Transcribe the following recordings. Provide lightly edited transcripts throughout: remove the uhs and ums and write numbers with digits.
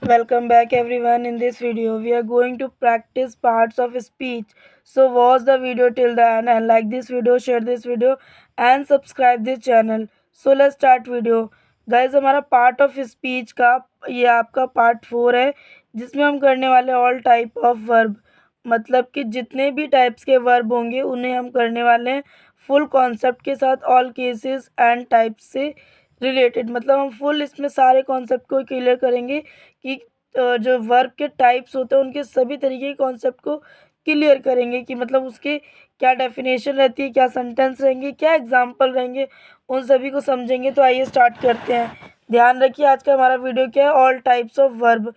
Welcome back everyone. In this video we are going to practice parts of speech. So watch the video till the end and like this video, share this video and subscribe this channel. So let's start video. Guys, हमारा part of speech का ये आपका part 4 है, जिसमें हम करने वाले all type of verb. मतलब कि जितने भी टाइप्स के वर्ब होंगे उन्हें हम करने वाले हैं फुल कॉन्सेप्ट के साथ, ऑल केसेस एंड टाइप्स से रिलेटेड। मतलब हम फुल इसमें सारे कॉन्सेप्ट को क्लियर करेंगे कि जो वर्ब के टाइप्स होते हैं उनके सभी तरीके के कॉन्सेप्ट को क्लियर करेंगे कि मतलब उसके क्या डेफिनेशन रहती है, क्या सेंटेंस रहेंगे, क्या एग्जाम्पल रहेंगे, उन सभी को समझेंगे। तो आइए स्टार्ट करते हैं। ध्यान रखिए, आज का हमारा वीडियो क्या है, all types of verb.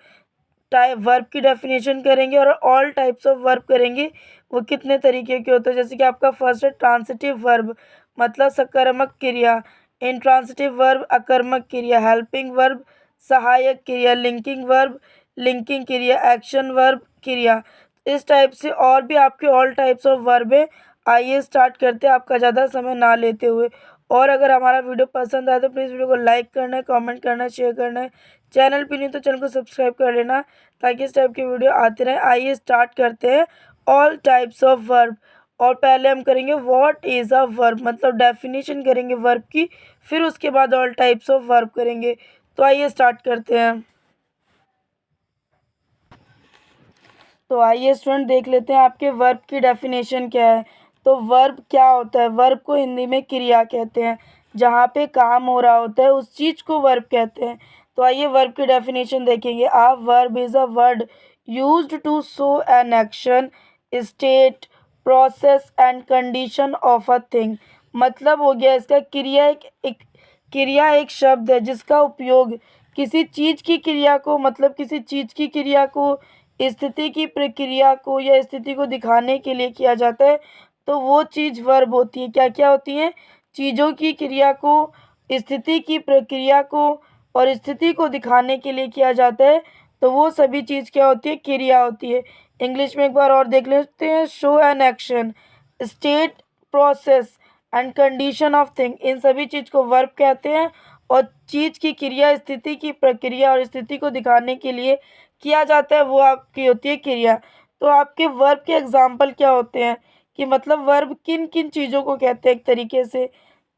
Verb की डेफिनेशन करेंगे और ऑल टाइप्स ऑफ वर्ब करेंगे, वो कितने तरीके के होते हैं। जैसे कि आपका फर्स्ट है ट्रांसिटिव वर्ब, मतलब सकर्मक क्रिया। इंट्रांसिटिव वर्ब अकर्मक क्रिया। हेल्पिंग वर्ब सहायक क्रिया। लिंकिंग वर्ब लिंकिंग क्रिया। एक्शन वर्ब क्रिया। इस टाइप से और भी आपके ऑल टाइप्स ऑफ वर्ब है। आइए स्टार्ट करते हैं आपका ज़्यादा समय ना लेते हुए। और अगर हमारा वीडियो पसंद आए तो प्लीज़ वीडियो को लाइक करना है, कमेंट करना है, शेयर करना है। चैनल पर नहीं तो चैनल को सब्सक्राइब कर लेना ताकि इस टाइप के वीडियो आते रहें। आइए स्टार्ट करते हैं ऑल टाइप्स ऑफ वर्ब। और पहले हम करेंगे व्हाट इज़ अ वर्ब, मतलब डेफिनेशन करेंगे वर्ब की, फिर उसके बाद ऑल टाइप्स ऑफ वर्ब करेंगे। तो आइए स्टार्ट करते हैं। तो आइए स्टूडेंट देख लेते हैं आपके वर्ब की डेफिनेशन क्या है। तो वर्ब क्या होता है? वर्ब को हिंदी में क्रिया कहते हैं। जहाँ पे काम हो रहा होता है उस चीज़ को वर्ब कहते हैं। तो आइए वर्ब की डेफिनेशन देखेंगे। A verb is a word used to show an action, state, process and condition of a thing. मतलब हो गया इसका क्रिया एक क्रिया एक शब्द है जिसका उपयोग किसी चीज़ की क्रिया को, मतलब किसी चीज़ की क्रिया को, स्थिति की प्रक्रिया को या स्थिति को दिखाने के लिए किया जाता है। तो वो चीज़ वर्ब होती है। क्या क्या होती है? चीज़ों की क्रिया को, स्थिति की प्रक्रिया को और स्थिति को दिखाने के लिए किया जाता है। तो वो सभी चीज़ क्या होती है? क्रिया होती है। इंग्लिश में एक बार और देख लेते हैं। Show an action, state, process and condition of thing, इन सभी चीज़ को वर्ब कहते हैं। और चीज़ की क्रिया, स्थिति की प्रक्रिया और स्थिति को दिखाने के लिए किया जाता है, वो आपकी होती है क्रिया। तो आपके वर्ब के एग्जाम्पल क्या होते हैं कि मतलब वर्ब किन किन चीज़ों को कहते हैं एक तरीके से।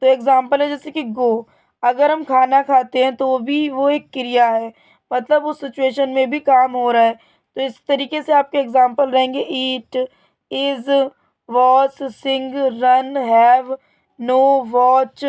तो एग्जाम्पल है जैसे कि गो, अगर हम खाना खाते हैं तो वो एक क्रिया है, मतलब उस सिचुएशन में भी काम हो रहा है। तो इस तरीके से आपके एग्जाम्पल रहेंगे। Eat, is, watch, sing, run, have, know, watch,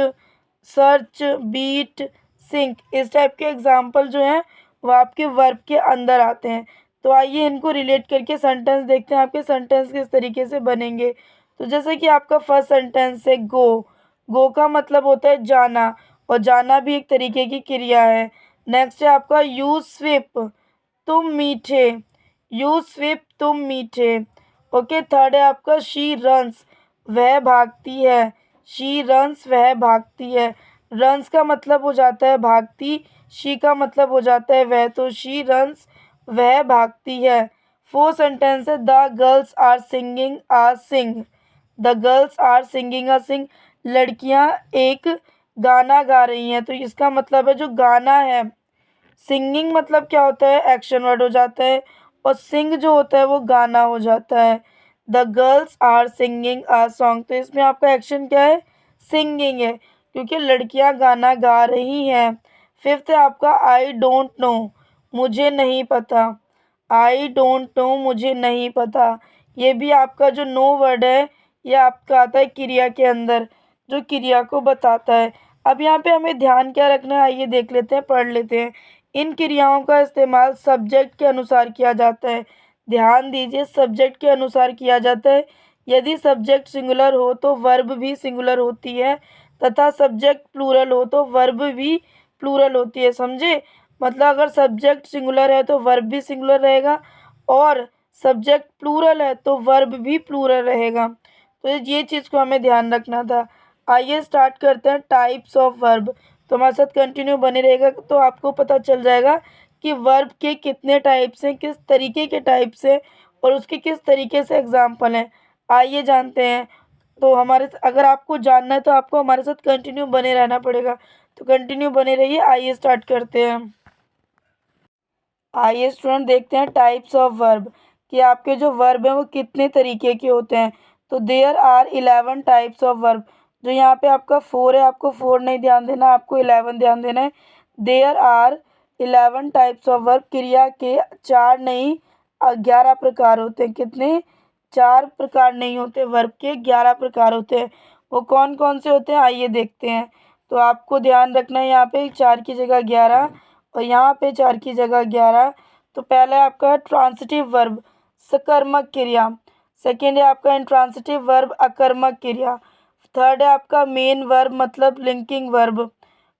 search, beat, sink, इस टाइप के एग्जाम्पल जो हैं वो आपके वर्ब के अंदर आते हैं। तो आइए इनको रिलेट करके सेंटेंस देखते हैं आपके सेंटेंस किस तरीके से बनेंगे। तो जैसे कि आपका फर्स्ट सेंटेंस है गो। गो का मतलब होता है जाना, और जाना भी एक तरीके की क्रिया है। नेक्स्ट है आपका यू स्विप, तुम मीठे। यू स्विप, तुम मीठे। ओके, थर्ड है आपका शी रन्स, वह भागती है। शी रन्स, वह भागती है। रन्स का मतलब हो जाता है भागती, शी का मतलब हो जाता है वह। तो शी रन्स, वह भागती है। फोर्थ सेंटेंस है the girls are singing a song. The girls are singing a song, लड़कियां एक गाना गा रही हैं। तो इसका मतलब है जो गाना है, सिंगिंग मतलब क्या होता है? एक्शन वर्ड हो जाता है। और सिंग जो होता है वो गाना हो जाता है। The girls are singing a song, तो इसमें आपका एक्शन क्या है? सिंगिंग है, क्योंकि लड़कियां गाना गा रही हैं। फिफ्थ है आपका आई डोंट नो, मुझे नहीं पता। आई डोंट नो, मुझे नहीं पता। ये भी आपका जो नो वर्ड है ये आपका आता है क्रिया के अंदर, जो क्रिया को बताता है। अब यहाँ पे हमें ध्यान क्या रखना है, आइए देख लेते हैं, पढ़ लेते हैं। इन क्रियाओं का इस्तेमाल सब्जेक्ट के अनुसार किया जाता है। ध्यान दीजिए, सब्जेक्ट के अनुसार किया जाता है। यदि सब्जेक्ट सिंगुलर हो तो वर्ब भी सिंगुलर होती है, तथा सब्जेक्ट प्लूरल हो तो वर्ब भी प्लूरल होती है। समझे? मतलब अगर सब्जेक्ट सिंगुलर है तो वर्ब भी सिंगुलर रहेगा, और सब्जेक्ट प्लूरल है तो वर्ब भी प्लूरल रहेगा। तो ये चीज़ को हमें ध्यान रखना था। आइए स्टार्ट करते हैं टाइप्स ऑफ वर्ब। तो हमारे साथ कंटिन्यू बने रहेगा तो आपको पता चल जाएगा कि वर्ब के कितने टाइप्स हैं, किस तरीके के टाइप्स हैं, और उसके किस तरीके से एग्जाम्पल हैं। आइए जानते हैं। तो अगर आपको जानना है तो आपको हमारे साथ कंटिन्यू बने रहना पड़ेगा। तो कंटिन्यू बने रहिए। आइए स्टार्ट करते हैं। आइए स्टूडेंट देखते हैं टाइप्स ऑफ वर्ब कि आपके जो वर्ब हैं वो कितने तरीके के होते हैं। तो there are 11 types of verb. जो यहाँ पे आपका 4 है, आपको 4 नहीं ध्यान देना, आपको 11 ध्यान देना है। There are 11 types of verb. क्रिया के 4 नहीं 11 प्रकार होते हैं। कितने? 4 प्रकार नहीं होते, वर्ब के 11 प्रकार होते हैं। वो कौन कौन से होते हैं आइए देखते हैं। तो आपको ध्यान रखना है यहाँ पे 4 की जगह 11 और यहाँ पे 4 की जगह 11। तो पहला है आपका ट्रांसिटिव वर्ब सकर्मक क्रिया। सेकेंड है आपका इंट्रांसिटिव वर्ब अकर्मक क्रिया। थर्ड है आपका मेन वर्ब मतलब लिंकिंग वर्ब।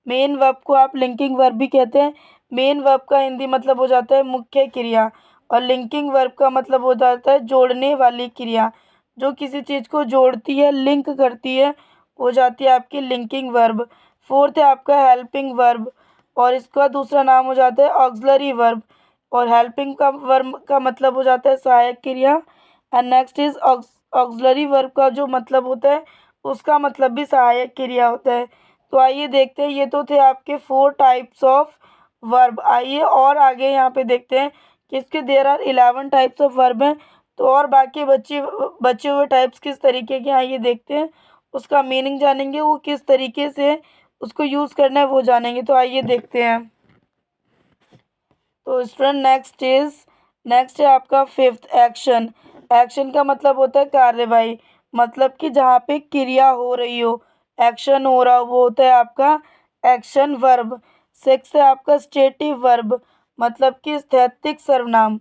मेन वर्ब को आप लिंकिंग वर्ब भी कहते हैं। मेन वर्ब का हिंदी मतलब हो जाता है मुख्य क्रिया और लिंकिंग वर्ब का मतलब हो जाता है जोड़ने वाली क्रिया। जो किसी चीज़ को जोड़ती है, लिंक करती है, हो जाती है आपकी लिंकिंग वर्ब। फोर्थ है आपका हेल्पिंग वर्ब और इसका दूसरा नाम हो जाता है ऑक्सिलरी वर्ब। और हेल्पिंग का वर्ब का मतलब हो जाता है सहायक क्रिया। And next is auxiliary verb का जो मतलब होता है उसका मतलब भी सहायक क्रिया होता है। तो आइए देखते हैं, ये तो थे आपके 4 टाइप्स ऑफ वर्ब। आइए और आगे यहाँ पे देखते हैं कि इसके there are 11 types of verb हैं। तो और बाकी बचे हुए टाइप्स किस तरीके के हैं आइए देखते हैं। उसका मीनिंग जानेंगे, वो किस तरीके से उसको यूज़ करना है वो जानेंगे। तो आइए देखते हैं। तो स्टूडेंट नेक्स्ट है आपका 5th एक्शन। एक्शन का मतलब होता है कार्यवाही, मतलब कि जहाँ पे क्रिया हो रही हो, एक्शन हो रहा हो, वो होता है आपका एक्शन वर्ब। 6 है आपका स्टेटिव वर्ब मतलब कि स्थैतिक सर्वनाम।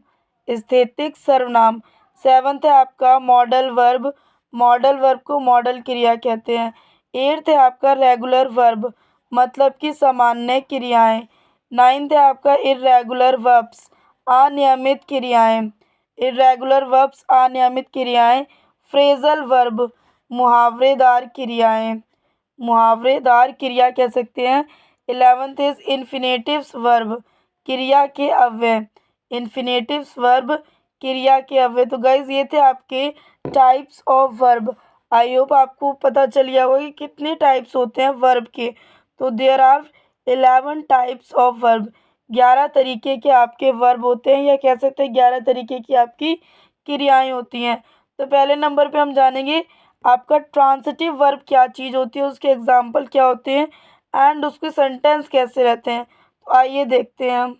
7th है आपका मॉडल वर्ब को मॉडल क्रिया कहते हैं। 8th है आपका रेगुलर वर्ब मतलब कि सामान्य क्रियाएं। 9th है आपका इर्रेगुलर वर्ब्स अनियमित क्रियाएं। फ्रेजल वर्ब मुहावरेदार क्रिया कह सकते हैं। 11th इज इन्फिनेटिव्स वर्ब क्रिया के अव्यय। तो गाइज ये थे आपके types of verb. I hope आपको पता चल गया होगा कि कितने टाइप्स होते हैं वर्ब के। तो there are 11 types of verb. 11 तरीके के आपके वर्ब होते हैं या कह सकते हैं 11 तरीके की आपकी क्रियाएं होती हैं। तो पहले नंबर पे हम जानेंगे आपका ट्रांसिटिव वर्ब क्या चीज़ होती है, उसके एग्जाम्पल क्या होते हैं एंड उसके सेंटेंस कैसे रहते हैं। तो आइए देखते हैं हम।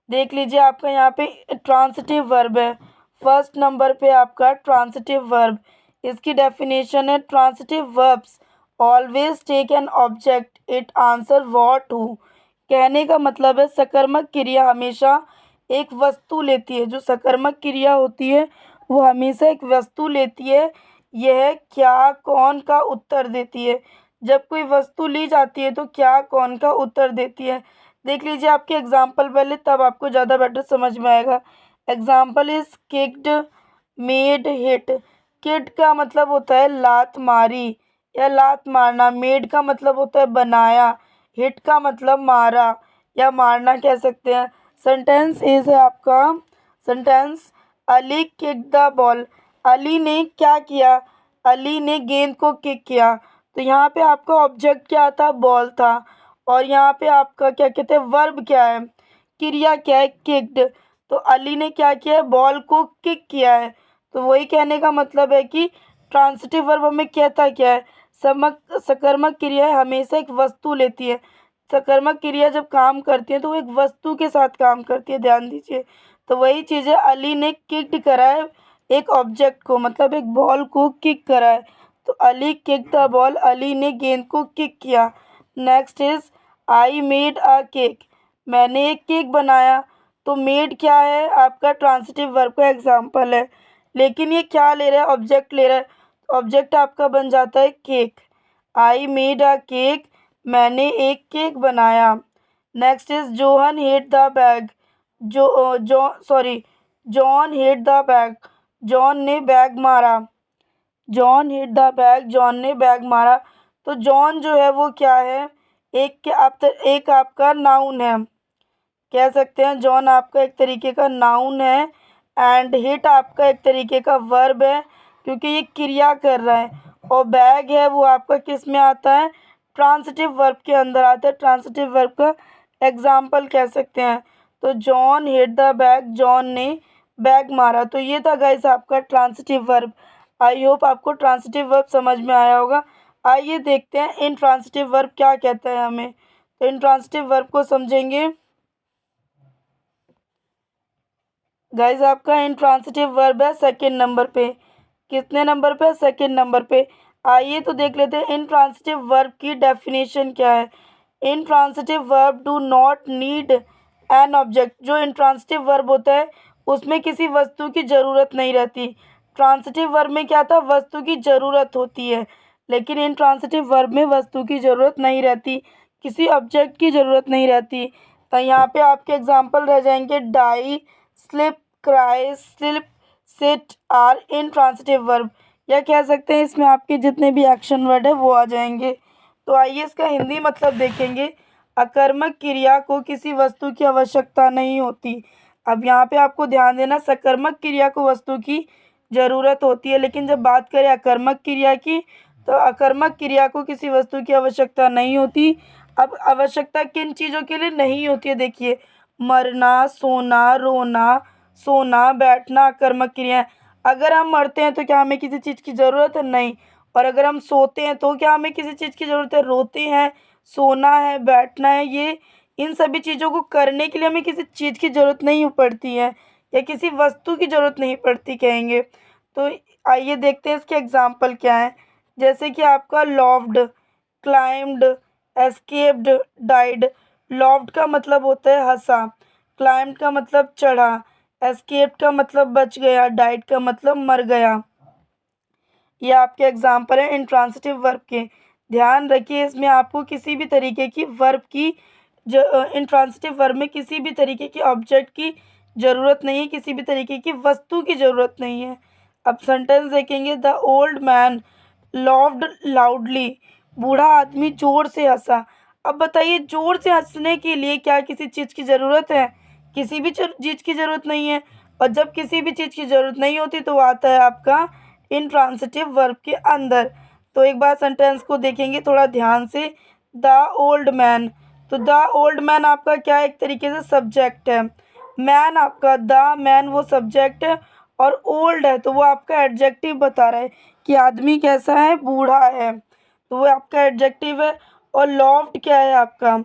देख लीजिए आपका यहाँ पे ट्रांसिटिव वर्ब है। फर्स्ट नंबर पे आपका ट्रांसिटिव वर्ब। इसकी डेफिनेशन है transitive verbs always take an object it answer what who. कहने का मतलब है सकर्मक क्रिया हमेशा एक वस्तु लेती है। जो सकर्मक क्रिया होती है वो हमेशा एक वस्तु लेती है। यह क्या कौन का उत्तर देती है। जब कोई वस्तु ली जाती है तो क्या कौन का उत्तर देती है। देख लीजिए आपके एग्जाम्पल पहले, तब आपको ज़्यादा बेटर समझ में आएगा। Example is kicked, made, hit. Kid का मतलब होता है लात मारी या लात मारना। मेड का मतलब होता है बनाया। हिट का मतलब मारा या मारना कह सकते हैं। सेंटेंस इज है आपका sentence Ali kick the ball. Ali ने क्या किया? अली ने गेंद को किक किया। तो यहाँ पे आपका ऑब्जेक्ट क्या था? बॉल था। और यहाँ पे आपका क्या कहते हैं वर्ब क्या है, क्रिया क्या है? किक्ड। तो अली ने क्या किया है? बॉल को किक किया है। तो वही कहने का मतलब है कि ट्रांसिटिव वर्ब हमें कहता क्या है, सकर्मक क्रिया हमेशा एक वस्तु लेती है। सकर्मक क्रिया जब काम करती है तो वो एक वस्तु के साथ काम करती है, ध्यान दीजिए। तो वही चीज़ है, अली ने किक्ड करा है एक ऑब्जेक्ट को, मतलब एक बॉल को किक करा है। तो Ali kick the ball, Ali ने गेंद को किक किया। Next is I made a cake. मैंने एक केक बनाया। तो मेड क्या है? आपका ट्रांसिटिव वर्ब का एग्जाम्पल है। लेकिन ये क्या ले रहा है? ऑब्जेक्ट ले रहा है। ऑब्जेक्ट आपका बन जाता है cake. I made a cake, मैंने एक केक बनाया। Next is Johan hit the bag. John hit the bag, John ने बैग मारा। जॉन ने बैग मारा। तो जॉन जो है वो क्या है? एक आपका नाउन है, कह सकते हैं जॉन आपका एक तरीके का नाउन है। एंड हिट आपका एक तरीके का वर्ब है क्योंकि ये क्रिया कर रहा है। और बैग है वो आपका किस में आता है? ट्रांसिटिव वर्ब के अंदर आता है। ट्रांसिटिव वर्ब का एग्जाम्पल कह सकते हैं। तो John hit the bag, John ने बैग मारा। तो ये था गाइस आपका ट्रांसिटिव वर्ब। आई होप आपको ट्रांसिटिव वर्ब समझ में आया होगा। आइए देखते हैं इंट्रांसिटिव वर्ब क्या कहता है हमें। तो इंट्रांसिटिव वर्ब को समझेंगे गाइस। आपका इंट्रांसिटिव वर्ब है सेकंड नंबर पे। कितने नंबर पे? सेकंड नंबर पे। आइए तो देख लेते हैं इंट्रांसिटिव वर्ब की डेफिनेशन क्या है। Intransitive verb do not need an object. जो इंट्रांसिटिव वर्ब होता है उसमें किसी वस्तु की ज़रूरत नहीं रहती। ट्रांसिटिव वर्ब में क्या था? वस्तु की ज़रूरत होती है, लेकिन इंट्रांसिटिव वर्ब में वस्तु की ज़रूरत नहीं रहती, किसी ऑब्जेक्ट की ज़रूरत नहीं रहती। तो यहाँ पे आपके एग्जाम्पल रह जाएंगे die, slip, cry, slip, sit are intransitive verb. या कह सकते हैं इसमें आपके जितने भी एक्शन वर्ड है वो आ जाएंगे। तो आइए इसका हिंदी मतलब देखेंगे। अकर्मक क्रिया को किसी वस्तु की आवश्यकता नहीं होती। अब यहाँ पे आपको ध्यान देना, सकर्मक क्रिया को वस्तु की ज़रूरत होती है, लेकिन जब बात करें अकर्मक क्रिया की तो अकर्मक क्रिया को किसी वस्तु की आवश्यकता नहीं होती। अब आवश्यकता किन चीज़ों के लिए नहीं होती है? देखिए, मरना, सोना, रोना, सोना, बैठना अकर्मक क्रिया है। अगर हम मरते हैं तो क्या हमें किसी चीज़ की ज़रूरत है? नहीं। और अगर हम सोते हैं तो क्या हमें किसी चीज़ की ज़रूरत है? रोते हैं, सोना है, बैठना है, ये इन सभी चीज़ों को करने के लिए हमें किसी चीज़ की ज़रूरत नहीं पड़ती है, या किसी वस्तु की ज़रूरत नहीं पड़ती कहेंगे। तो आइए देखते हैं इसके एग्जाम्पल क्या है। जैसे कि आपका laughed, climbed, escaped, died. Laughed का मतलब होता है हंसा, क्लाइम्ड का मतलब चढ़ा, एस्केप्ड का मतलब बच गया, डाइड का मतलब मर गया। ये आपके एग्जाम्पल हैं इंट्रांसिटिव वर्ब के। ध्यान रखिए इसमें आपको किसी भी तरीके की वर्ब की इंट्रांसिटिव वर्ब में किसी भी तरीके की ऑब्जेक्ट की ज़रूरत नहीं है, किसी भी तरीके की वस्तु की ज़रूरत नहीं है। अब सेंटेंस देखेंगे। The old man laughed loudly. बूढ़ा आदमी ज़ोर से हंसा। अब बताइए, ज़ोर से हंसने के लिए क्या किसी चीज़ की ज़रूरत है? किसी भी चीज़ की ज़रूरत नहीं है। और जब किसी भी चीज़ की ज़रूरत नहीं होती तो आता है आपका इंट्रांसिटिव वर्ब के अंदर। तो एक बार सेंटेंस को देखेंगे थोड़ा ध्यान से। द ओल्ड मैन, तो द ओल्ड मैन आपका क्या है? एक तरीके से सब्जेक्ट है। मैन आपका, द मैन वो सब्जेक्ट है, और ओल्ड है तो वो आपका एडजेक्टिव बता रहा है कि आदमी कैसा है? बूढ़ा है, तो वो आपका एडजेक्टिव है। और लॉफ्ड क्या है आपका?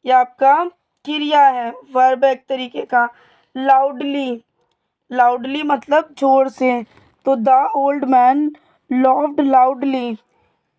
ये आपका क्रिया है, वर्ब है एक तरीके का। लाउडली, लाउडली मतलब जोर से, तो the old man laughed loudly.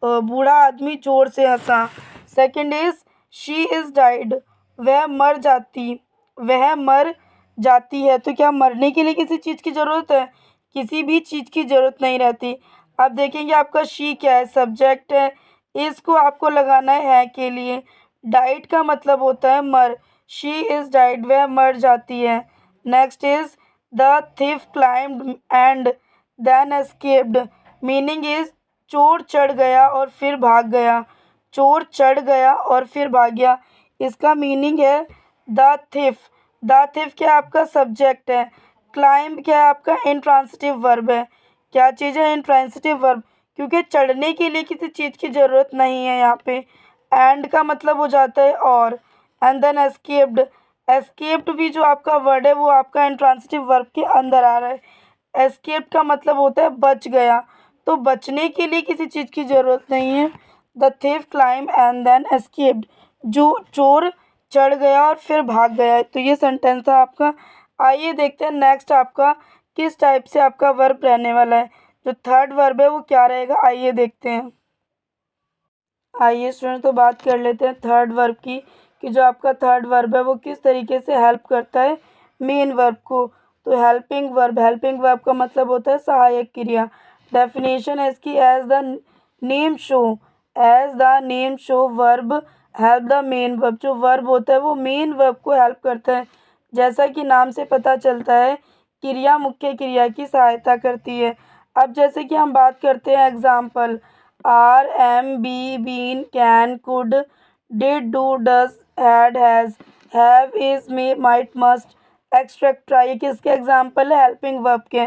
बूढ़ा आदमी जोर से हंसा। Second is she is died, वह मर जाती, वह मर जाती है। तो क्या मरने के लिए किसी चीज़ की ज़रूरत है? किसी भी चीज़ की ज़रूरत नहीं रहती। अब देखेंगे आपका शी क्या है? सब्जेक्ट है। इसको आपको लगाना है के लिए। डाइड का मतलब होता है मर। शी इज़ डाइड, वह मर जाती है। Next is the thief climbed and then escaped. Meaning is चोर चढ़ गया और फिर भाग गया। चोर चढ़ गया और फिर भाग गया। इसका मीनिंग है द थिफ। द थिफ क्या आपका? सब्जेक्ट है। क्लाइंब क्या है आपका? इंट्रांसिटिव वर्ब है। क्या चीज़ है? इंट्रांसिटिव वर्ब, क्योंकि चढ़ने के लिए किसी चीज़ की ज़रूरत नहीं है यहाँ पे। एंड का मतलब हो जाता है और। एंड देन एस्केप्ड, एस्केप्ड भी जो आपका वर्ड है वो आपका इंट्रांसिटिव वर्ब के अंदर आ रहा है। एस्केप्ड का मतलब होता है बच गया, तो बचने के लिए किसी चीज़ की ज़रूरत नहीं है। The thief climb and then escaped, जो चोर चढ़ गया और फिर भाग गया। तो ये सेंटेंस था आपका। आइए देखते हैं नेक्स्ट आपका किस टाइप से आपका वर्ब रहने वाला है। जो थर्ड वर्ब है वो क्या रहेगा, आइए देखते हैं। आइए स्टूडेंट तो बात कर लेते हैं थर्ड वर्ब की, कि जो आपका थर्ड वर्ब है वो किस तरीके से हेल्प करता है मेन वर्ब को। तो हेल्पिंग वर्ब, हेल्पिंग वर्ब का मतलब होता है सहायक क्रिया। डेफिनेशन है इसकी, as the name show, as the name show verb help the main verb. जो वर्ब होता है वो मेन वर्ब को हेल्प करता है। जैसा कि नाम से पता चलता है, क्रिया मुख्य क्रिया की सहायता करती है। अब जैसे कि हम बात करते हैं example, are, am, be, been, can, could, did, do, does, had, has, have, is, may, might, must, etcetera. ये किसके एग्जाम्पल है? हेल्पिंग वर्ब के।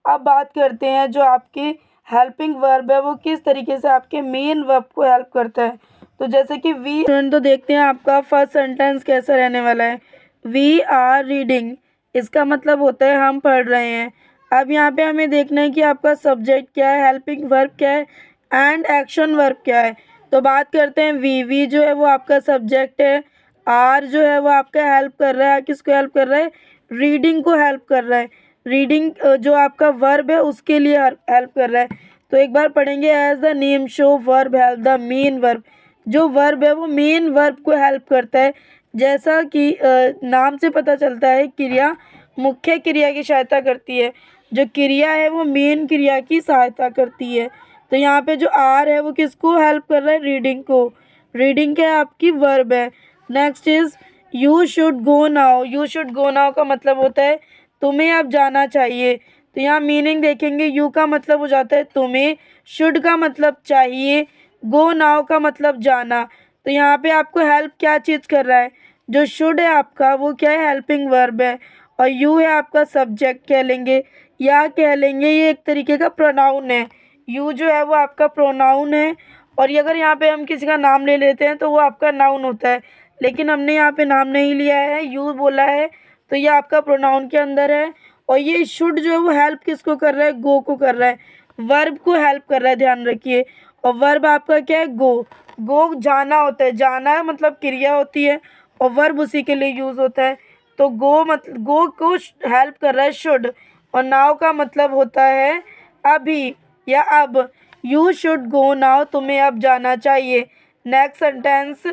अब बात करते हैं जो आपकी हेल्पिंग वर्ब है वो किस तरीके से आपके मेन वर्ब को हेल्प करता है। तो जैसे कि वी स्टूडेंट तो देखते हैं आपका फर्स्ट सेंटेंस कैसा रहने वाला है। वी आर रीडिंग, इसका मतलब होता है हम पढ़ रहे हैं। अब यहाँ पे हमें देखना है कि आपका सब्जेक्ट क्या है, हेल्पिंग वर्ब क्या है एंड एक्शन वर्ब क्या है। तो बात करते हैं वी जो है वो आपका सब्जेक्ट है, आर जो है वो आपका हेल्प कर रहा है, किसको हेल्प कर रहा है, रीडिंग को हेल्प कर रहा है। रीडिंग जो आपका वर्ब है उसके लिए हेल्प कर रहा है। तो एक बार पढ़ेंगे, as the name show verb help the main verb, जो वर्ब है वो मेन वर्ब को हेल्प करता है। जैसा कि नाम से पता चलता है, क्रिया मुख्य क्रिया की सहायता करती है, जो क्रिया है वो मेन क्रिया की सहायता करती है। तो यहाँ पे जो आर है वो किसको हेल्प कर रहा है, रीडिंग को। रीडिंग क्या है, आपकी वर्ब है। Next is you should go now, you should go now का मतलब होता है तुम्हें अब जाना चाहिए। तो यहाँ मीनिंग देखेंगे, यू का मतलब हो जाता है तुम्हें, शुड का मतलब चाहिए, गो नाउ का मतलब जाना। तो यहाँ पे आपको हेल्प क्या चीज़ कर रहा है, जो शुड है आपका वो क्या है, हेल्पिंग वर्ब है, और यू है आपका सब्जेक्ट कह लेंगे, या कह लेंगे ये एक तरीके का प्रोनाउन है। यू जो है वो आपका प्रोनाउन है, और ये अगर यहाँ पे हम किसी का नाम ले लेते हैं तो वो आपका नाउन होता है, लेकिन हमने यहाँ पे नाम नहीं लिया है, यू बोला है, तो ये आपका प्रोनाउन के अंदर है। और ये शुड जो है वो हेल्प किसको कर रहा है, गो को कर रहा है, वर्ब को हेल्प कर रहा है, ध्यान रखिए। और वर्ब आपका क्या है, गो। गो जाना होता है, जाना मतलब क्रिया होती है, और वर्ब उसी के लिए यूज़ होता है। तो गो मतलब गो को हेल्प कर रहा है शुड, और नाउ का मतलब होता है अभी या अब। यू शुड गो नाउ, तुम्हें अब जाना चाहिए। Next sentence,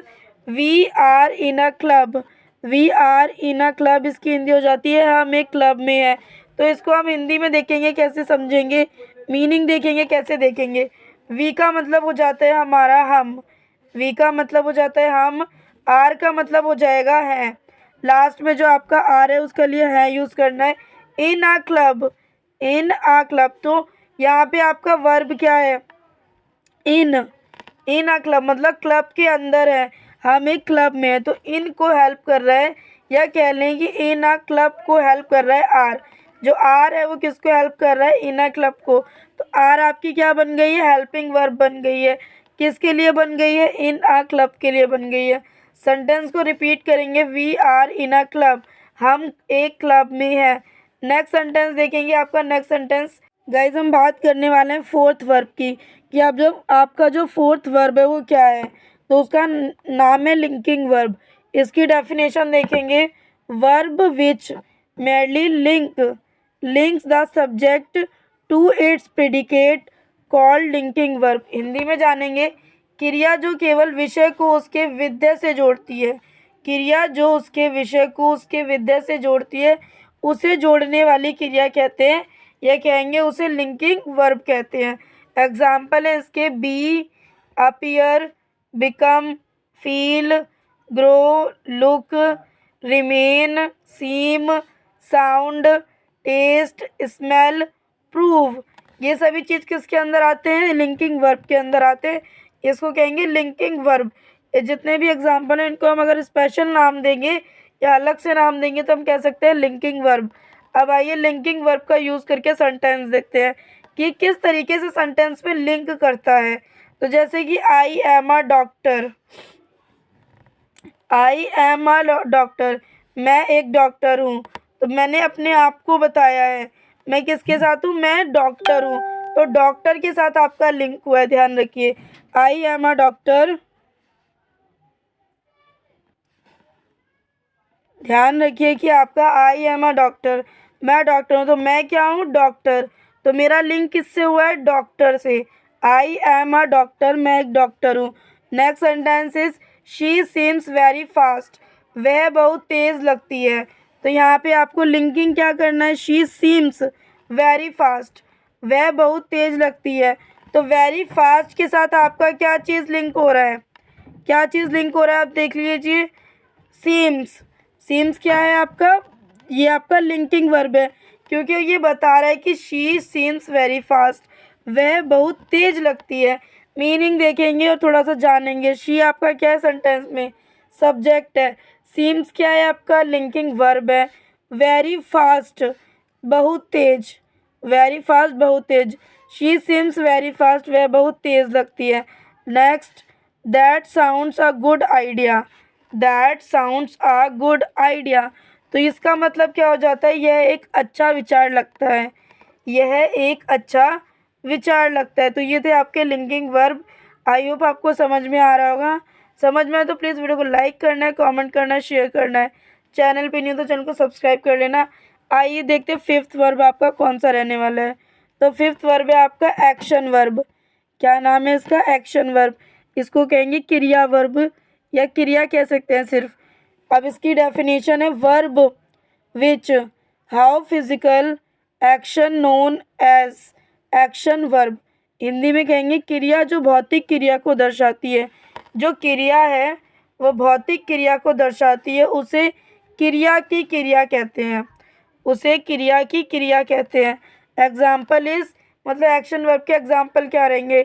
we are in a club, we are in a club, इसकी हिंदी हो जाती है हम एक क्लब में है। तो इसको हम हिंदी में देखेंगे, कैसे समझेंगे, मीनिंग देखेंगे, कैसे देखेंगे। वी का मतलब हो जाता है हमारा हम, वी का मतलब हो जाता है हम, आर का मतलब हो जाएगा है, लास्ट में जो आपका आर है उसके लिए है यूज़ करना है। इन आ क्लब, इन आ क्लब, तो यहाँ पे आपका वर्ब क्या है, इन, इन अ क्लब मतलब क्लब के अंदर है, हम एक क्लब में है, तो इन को हेल्प कर रहा है, या कह लें कि इन अ क्लब को हेल्प कर रहा है आर। जो आर है वो किसको हेल्प कर रहा है, इन अ क्लब को। तो आर आपकी क्या बन गई है, हेल्पिंग वर्ब बन गई है। किसके लिए बन गई है, इन अ क्लब के लिए बन गई है। सेंटेंस को रिपीट करेंगे, we are in a club, हम एक क्लब में है। नेक्स्ट सेंटेंस देखेंगे, आपका नेक्स्ट सेंटेंस गाइज हम बात करने वाले हैं फोर्थ वर्ब की, कि आप जब आपका जो फोर्थ वर्ब है वो क्या है। तो उसका नाम है लिंकिंग वर्ब। इसकी डेफिनेशन देखेंगे, verb which merely links the subject to its predicate called linking verb. Hindi में जानेंगे, क्रिया जो केवल विषय को उसके विधेय से जोड़ती है, क्रिया जो उसके विषय को उसके विधेय से जोड़ती है, उसे जोड़ने वाली क्रिया कहते हैं, या कहेंगे उसे लिंकिंग वर्ब कहते हैं। एग्जाम्पल है इसके, be, appear, become, feel, grow, look, remain, seem, sound, taste, smell, prove. ये सभी चीज़ किसके अंदर आते हैं, लिंकिंग वर्ब के अंदर आते हैं, इसको कहेंगे लिंकिंग वर्ब। ये जितने भी एग्जाम्पल हैं इनको हम अगर स्पेशल नाम देंगे या अलग से नाम देंगे तो हम कह सकते हैं लिंकिंग वर्ब। अब आइए लिंकिंग वर्ब का यूज़ करके सेंटेंस देखते हैं कि किस तरीके से सेंटेंस में लिंक करता है। तो जैसे कि I am a doctor, I am a doctor, मैं एक डॉक्टर हूँ। तो मैंने अपने आप को बताया है, मैं किसके साथ हूँ, मैं डॉक्टर हूँ, तो डॉक्टर के साथ आपका लिंक हुआ है, ध्यान रखिए। आई एम अ डॉक्टर, ध्यान रखिए कि आपका आई एम अ डॉक्टर, मैं डॉक्टर हूँ, तो मैं क्या हूँ, डॉक्टर। तो मेरा लिंक किससे हुआ है, डॉक्टर से। आई एम अ डॉक्टर, मैं एक डॉक्टर हूँ। Next sentence is, she seems very fast, वह बहुत तेज़ लगती है। तो यहाँ पे आपको लिंकिंग क्या करना है, शी सीम्स वेरी फास्ट, वह बहुत तेज़ लगती है। तो वेरी फास्ट के साथ आपका क्या चीज़ लिंक हो रहा है, क्या चीज़ लिंक हो रहा है, आप देख लीजिए, सीम्स। सीम्स क्या है आपका, ये आपका लिंकिंग वर्ब है, क्योंकि ये बता रहा है कि शी सीम्स वेरी फास्ट, वह बहुत तेज़ लगती है। मीनिंग देखेंगे और थोड़ा सा जानेंगे। शी आपका क्या है सेंटेंस में, सब्जेक्ट है। सीम्स क्या है आपका, लिंकिंग वर्ब है। वेरी फास्ट बहुत तेज, वेरी फास्ट बहुत तेज, शी सीम्स वेरी फास्ट, वह बहुत तेज़ लगती है। Next, that sounds a good idea, that sounds a good idea. तो इसका मतलब क्या हो जाता है, यह एक अच्छा विचार लगता है, यह एक अच्छा विचार लगता है। तो ये थे आपके लिंकिंग वर्ब। आई होप आपको समझ में आ रहा होगा। समझ में आए तो प्लीज़ वीडियो को लाइक करना है, कमेंट करना है, शेयर करना है। चैनल पे नहीं हो तो चैनल को सब्सक्राइब कर लेना। आइए देखते हैं फिफ्थ वर्ब आपका कौन सा रहने वाला है। तो फिफ्थ वर्ब है आपका एक्शन वर्ब। क्या नाम है इसका, एक्शन वर्ब। इसको कहेंगे क्रिया वर्ब या क्रिया कह सकते हैं सिर्फ। अब इसकी डेफिनेशन है verb which how physical action known as action verb. Hindi में कहेंगे क्रिया जो भौतिक क्रिया को दर्शाती है। जो क्रिया है वो भौतिक क्रिया को दर्शाती है, उसे क्रिया की क्रिया कहते हैं, उसे क्रिया की क्रिया कहते हैं। एग्जाम्पल इज, मतलब एक्शन वर्ब के एग्जाम्पल क्या रहेंगे,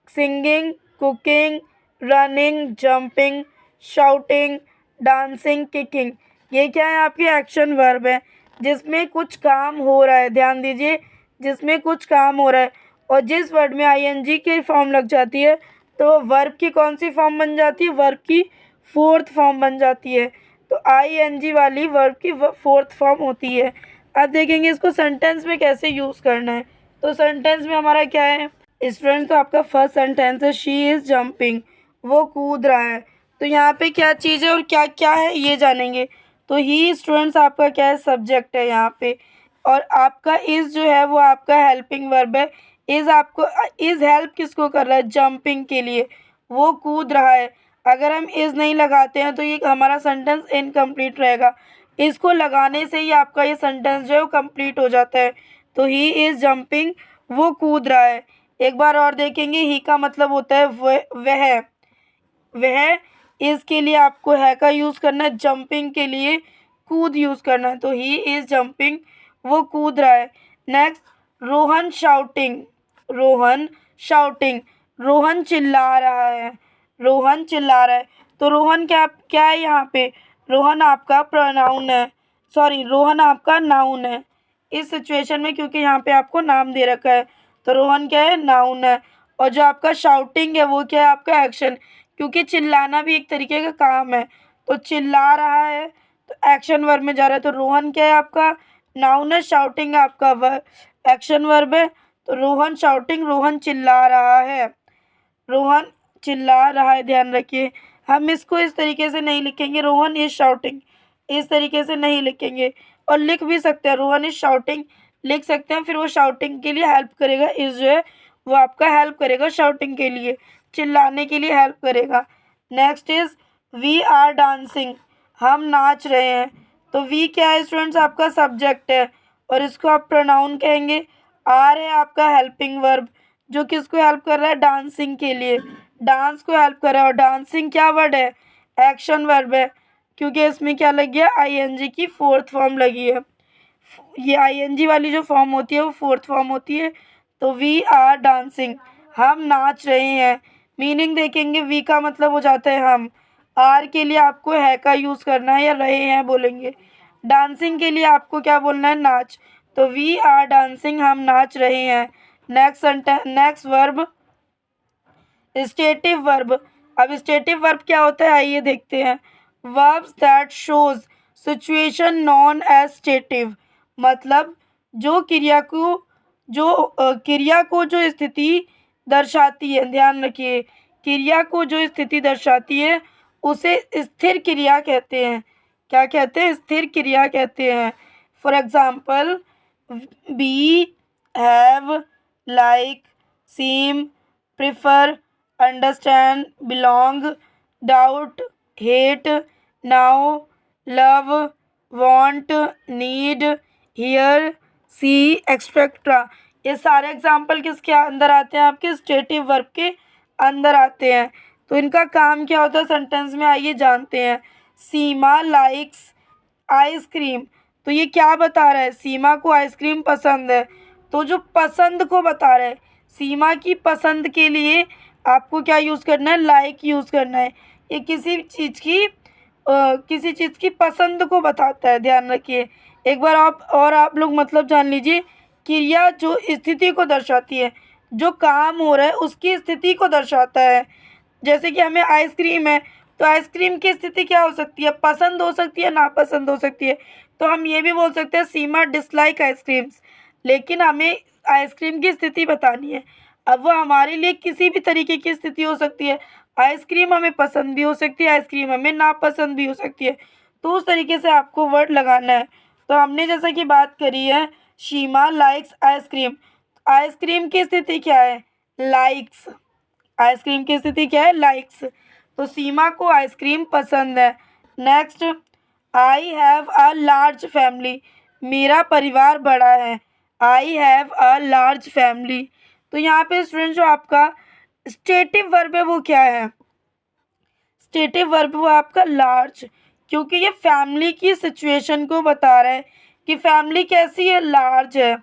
singing, cooking, running, jumping, shouting, dancing, kicking. ये क्या है, आपके एक्शन वर्ब है जिसमें कुछ काम हो रहा है। ध्यान दीजिए, जिसमें कुछ काम हो रहा है। और जिस वर्ड में आईएनजी की फॉर्म लग जाती है तो वर्ब की कौन सी फॉर्म बन जाती है, वर्ब की फोर्थ फॉर्म बन जाती है। तो आईएनजी वाली वर्ब की फोर्थ फॉर्म होती है। अब देखेंगे इसको सेंटेंस में कैसे यूज़ करना है। तो सेंटेंस में हमारा क्या है स्टूडेंट्स, तो आपका फर्स्ट सेंटेंस है शी इज़ जंपिंग, वो कूद रहा है। तो यहाँ पे क्या चीज़ है और क्या क्या है ये जानेंगे। तो ही स्टूडेंट्स आपका क्या है, सब्जेक्ट है यहाँ पे। और आपका इज़ जो है वो आपका हेल्पिंग वर्ब है। इज़ आपको, इज़ हेल्प किसको कर रहा है, जंपिंग के लिए, वो कूद रहा है। अगर हम इज़ नहीं लगाते हैं तो ये हमारा सेंटेंस इनकम्प्लीट रहेगा। इसको लगाने से ही आपका ये सेंटेंस जो है वो कंप्लीट हो जाता है। तो ही इज़ जंपिंग, वो कूद रहा है। एक बार और देखेंगे, ही का मतलब होता है वह। वह, इज़ के लिए आपको है का यूज़ करना है, जंपिंग के लिए कूद यूज़ करना है। तो ही इज़ जंपिंग, वो कूद रहा है। Next, Rohan shouting, Rohan shouting, Rohan चिल्ला रहा है, रोहन चिल्ला रहा है। तो रोहन क्या क्या है यहाँ पे, रोहन आपका प्रोनाउन है, सॉरी रोहन आपका नाउन है इस सिचुएशन में, क्योंकि यहाँ पे आपको नाम दे रखा है। तो रोहन क्या है, नाउन है। और जो आपका शाउटिंग है वो क्या है, आपका एक्शन, क्योंकि चिल्लाना भी एक तरीके का काम है। तो चिल्ला रहा है तो एक्शन वर्ब में जा रहा है। तो रोहन क्या है आपका नाउन है, शाउटिंग आपका एक्शन वर्ब है। तो रोहन शाउटिंग, रोहन चिल्ला रहा है, रोहन चिल्ला रहा है। ध्यान रखिए, हम इसको इस तरीके से नहीं लिखेंगे रोहन इज शाउटिंग, इस तरीके से नहीं लिखेंगे। और लिख भी सकते हैं रोहन इज शाउटिंग, लिख सकते हैं, फिर वो शाउटिंग के लिए हेल्प करेगा। इस जो है वो आपका हेल्प करेगा शाउटिंग के लिए, चिल्लाने के लिए हेल्प करेगा। Next is we are dancing, हम नाच रहे हैं। तो वी क्या है स्टूडेंट्स, आपका सब्जेक्ट है और इसको आप प्रोनाउन कहेंगे। आर है आपका हेल्पिंग वर्ब जो किसको हेल्प कर रहा है, डांसिंग के लिए, डांस को हेल्प कर रहा है। और डांसिंग क्या वर्ड है, एक्शन वर्ब है, क्योंकि इसमें क्या लगी है, आईएनजी की फोर्थ फॉर्म लगी है। ये आईएनजी वाली जो फॉर्म होती है वो फोर्थ फॉर्म होती है। तो वी आर डांसिंग, हम नाच रहे हैं। मीनिंग देखेंगे, वी का मतलब हो जाता है हम, आर के लिए आपको है का यूज़ करना है या रहे हैं बोलेंगे, डांसिंग के लिए आपको क्या बोलना है, नाच। तो वी आर डांसिंग, हम नाच रहे हैं। Next sentence, next verb stative verb. अब स्टेटिव वर्ब क्या होता है आइए देखते हैं। Verbs that shows situation known as stative, मतलब जो क्रिया को, क्रिया को जो स्थिति दर्शाती है, ध्यान रखिए, क्रिया को जो स्थिति दर्शाती है उसे स्थिर क्रिया कहते हैं। क्या कहते हैं, स्थिर क्रिया कहते हैं। For example, be, have, like, seem, prefer, understand, belong, doubt, hate, know, love, want, need, hear, see, etcetera. ये सारे एग्जाम्पल किसके अंदर आते हैं, आपके स्टेटिव वर्ब के अंदर आते हैं। तो इनका काम क्या होता है सेंटेंस में, आइए जानते हैं। सीमा लाइक्स आइसक्रीम, तो ये क्या बता रहा है, सीमा को आइसक्रीम पसंद है। तो जो पसंद को बता रहा है, सीमा की पसंद के लिए आपको क्या यूज़ करना है, लाइक यूज़ करना है। ये किसी चीज़ की पसंद को बताता है, ध्यान रखिए। एक बार आप लोग मतलब जान लीजिए, क्रिया जो स्थिति को दर्शाती है, जो काम हो रहा है उसकी स्थिति को दर्शाता है। जैसे कि हमें आइसक्रीम है तो आइसक्रीम की स्थिति क्या हो सकती है, पसंद हो सकती है, नापसंद हो सकती है। तो हम ये भी बोल सकते हैं सीमा डिसलाइक आइसक्रीम्स, लेकिन हमें आइसक्रीम की स्थिति बतानी है। अब वो हमारे लिए किसी भी तरीके की स्थिति हो सकती है, आइसक्रीम हमें पसंद भी हो सकती है, आइसक्रीम हमें नापसंद भी हो सकती है। तो उस तरीके से आपको वर्ड लगाना है। तो हमने जैसा कि बात करी है, शीमा लाइक्स आइसक्रीम। आइसक्रीम की स्थिति क्या है, लाइक्स। आइसक्रीम की स्थिति क्या है, लाइक्स। तो सीमा को आइसक्रीम पसंद है। Next, I have a large family. मेरा परिवार बड़ा है। I have a large family. तो यहाँ पे स्टूडेंट जो आपका स्टेटिव वर्ब है वो क्या है, स्टेटिव वर्ब वो आपका लार्ज, क्योंकि ये फैमिली की सिचुएशन को बता रहा है कि फैमिली कैसी है, लार्ज है,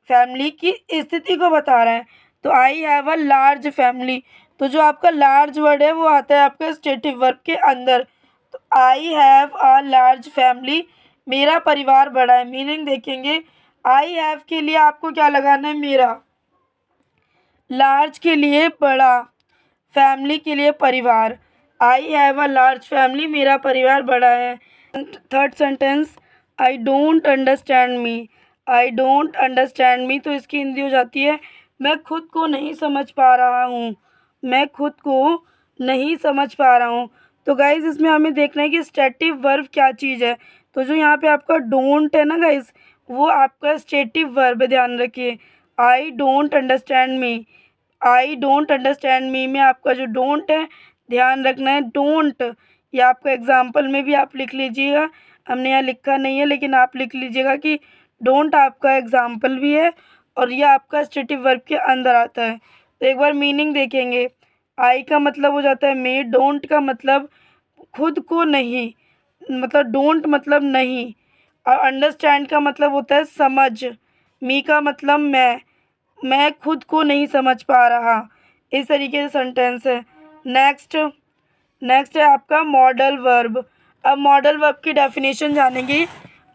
फैमिली की स्थिति को बता रहा है। तो I have a large family. तो जो आपका लार्ज वर्ड है वो आता है आपका स्टेटिव वर्ब के अंदर। तो I have a large family, मेरा परिवार बड़ा है। मीनिंग देखेंगे, आई हैव के लिए आपको क्या लगाना है, मेरा, लार्ज के लिए बड़ा, फैमिली के लिए परिवार। I have a large family, मेरा परिवार बड़ा है। Third sentence, I don't understand me. I don't understand me, तो इसकी हिंदी हो जाती है मैं खुद को नहीं समझ पा रहा हूँ, मैं खुद को नहीं समझ पा रहा हूँ। तो गाइज इसमें हमें देखना है कि स्टेटिव वर्ब क्या चीज़ है। तो जो यहाँ पे आपका डोंट है ना गाइज, वो आपका स्टेटिव वर्ब है, ध्यान रखिए। I don't understand me, I don't understand me में आपका जो डोंट है, ध्यान रखना है डोंट। ये आपका एग्जाम्पल में भी आप लिख लीजिएगा, हमने यहाँ लिखा नहीं है लेकिन आप लिख लीजिएगा कि डोंट आपका एग्जाम्पल भी है और ये आपका स्टेटिव वर्ब के अंदर आता है। तो एक बार मीनिंग देखेंगे, आई का मतलब हो जाता है मैं, डोंट का मतलब खुद को नहीं, मतलब डोंट मतलब नहीं, और अंडरस्टैंड का मतलब होता है समझ, मी का मतलब मैं खुद को नहीं समझ पा रहा। इस तरीके से सेंटेंस है। नेक्स्ट, नेक्स्ट है आपका मॉडल वर्ब। अब मॉडल वर्ब की डेफिनेशन जानेंगे।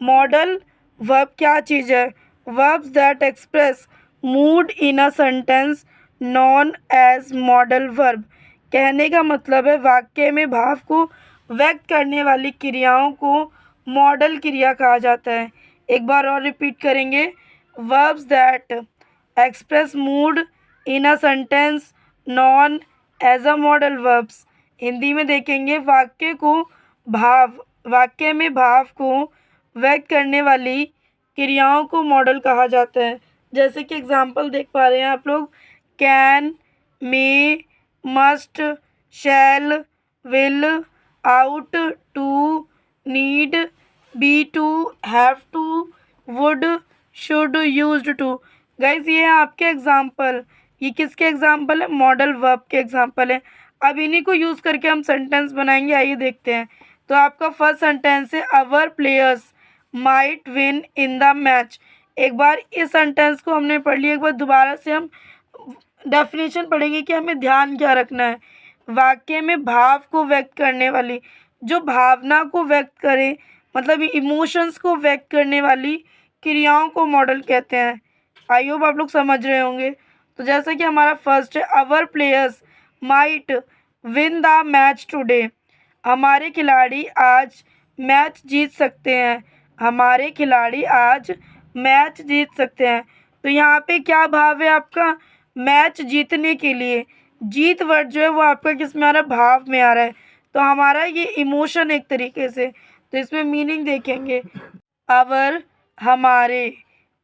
मॉडल वर्ब क्या चीज़ है, verbs that express mood in a sentence known as modal verb. कहने का मतलब है वाक्य में भाव को व्यक्त करने वाली क्रियाओं को मॉडल क्रिया कहा जाता है। एक बार और रिपीट करेंगे, verbs that express mood in a sentence known as a modal verbs. Hindi में देखेंगे वाक्य को भाव, वाक्य में भाव को व्यक्त करने वाली क्रियाओं को मॉडल कहा जाता है। जैसे कि एग्जांपल देख पा रहे हैं आप लोग, can, may, must, shall, will, ought, to, need, be to, have to, would, should, used to. Guys ये है आपके एग्जाम्पल, ये किसके एग्जाम्पल है, मॉडल वर्ब के एग्जाम्पल है। अब इन्हीं को यूज़ करके हम सेंटेंस बनाएंगे, आइए देखते हैं। तो आपका फर्स्ट सेंटेंस है our players might win in the match. एक बार इस सेंटेंस को हमने पढ़ लिया, एक बार दोबारा से हम डेफिनेशन पढ़ेंगे कि हमें ध्यान क्या रखना है। वाक्य में भाव को व्यक्त करने वाली, जो भावना को व्यक्त करे, मतलब इमोशंस को व्यक्त करने वाली क्रियाओं को मॉडल कहते हैं। आई होप आप लोग समझ रहे होंगे। तो जैसे कि हमारा फर्स्ट है our players might win the match today. हमारे खिलाड़ी आज मैच जीत सकते हैं, हमारे खिलाड़ी आज मैच जीत सकते हैं। तो यहाँ पे क्या भाव है आपका, मैच जीतने के लिए, जीत वर्ड जो है वो आपका किस में आ रहा है, भाव में आ रहा है। तो हमारा ये इमोशन एक तरीके से। तो इसमें मीनिंग देखेंगे, अवर हमारे,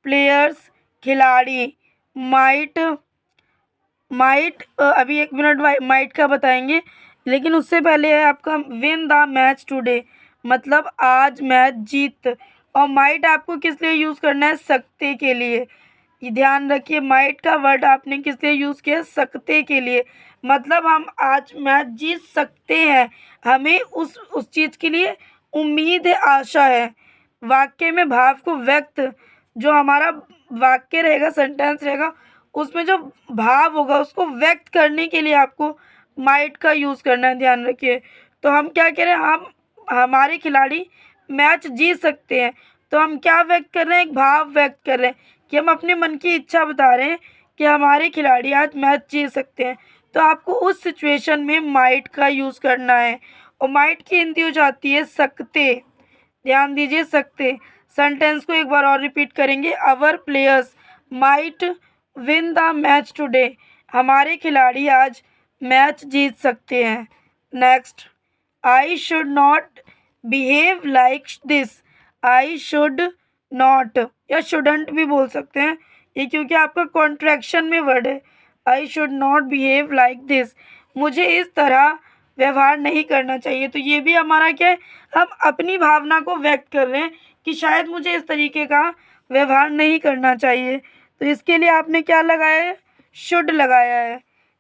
प्लेयर्स खिलाड़ी, माइट, माइट अभी एक मिनट माइट का बताएंगे, लेकिन उससे पहले है आपका विन द मैच टुडे, मतलब आज मैच जीत। और माइट आपको किस लिए यूज़ करना है, सकते के लिए। ये ध्यान रखिए, माइट का वर्ड आपने किस लिए यूज़ किया, सकते के लिए, मतलब हम आज मैच जीत सकते हैं, हमें उस चीज़ के लिए उम्मीद है, आशा है। वाक्य में भाव को व्यक्त, जो हमारा वाक्य रहेगा, सेंटेंस रहेगा, उसमें जो भाव होगा उसको व्यक्त करने के लिए आपको माइट का यूज़ करना है, ध्यान रखिए। तो हम क्या कह रहे हैं, हम हमारे खिलाड़ी मैच जीत सकते हैं। तो हम क्या व्यक्त कर रहे हैं, एक भाव व्यक्त कर रहे हैं कि हम अपने मन की इच्छा बता रहे हैं कि हमारे खिलाड़ी आज मैच जीत सकते हैं। तो आपको उस सिचुएशन में माइट का यूज़ करना है, और माइट की हिंदी हो जाती है सकते। ध्यान दीजिए, सकते। सेंटेंस को एक बार और रिपीट करेंगे। Our players might win the match today. हमारे खिलाड़ी आज मैच जीत सकते हैं। Next, I should not behave like this. I should not या शुडंट भी बोल सकते हैं, ये क्योंकि आपका कॉन्ट्रैक्शन में वर्ड है। आई should not behave like this, मुझे इस तरह व्यवहार नहीं करना चाहिए। तो ये भी हमारा क्या है, हम अपनी भावना को व्यक्त कर रहे हैं कि शायद मुझे इस तरीके का व्यवहार नहीं करना चाहिए। तो इसके लिए आपने क्या लगाया है, शुड लगाया है।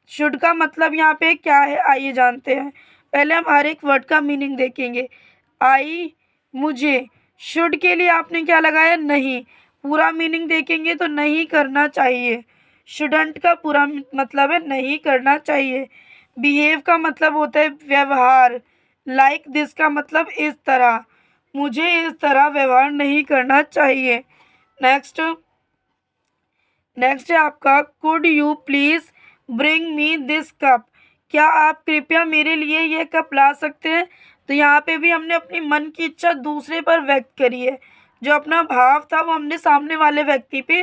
शुड का मतलब यहाँ पे क्या है, आइए जानते हैं। पहले हम हर एक वर्ड का मीनिंग देखेंगे। आई, मुझे। शुड के लिए आपने क्या लगाया, नहीं। पूरा मीनिंग देखेंगे तो नहीं करना चाहिए। शुडंट का पूरा मतलब है नहीं करना चाहिए। बिहेव का मतलब होता है व्यवहार। लाइक दिस का मतलब इस तरह, मुझे इस तरह व्यवहार नहीं करना चाहिए। नेक्स्ट नेक्स्ट है आपका could you please bring me this cup. क्या आप कृपया मेरे लिए यह कप ला सकते हैं। तो यहाँ पे भी हमने अपनी मन की इच्छा दूसरे पर व्यक्त करी है। जो अपना भाव था वो हमने सामने वाले व्यक्ति पे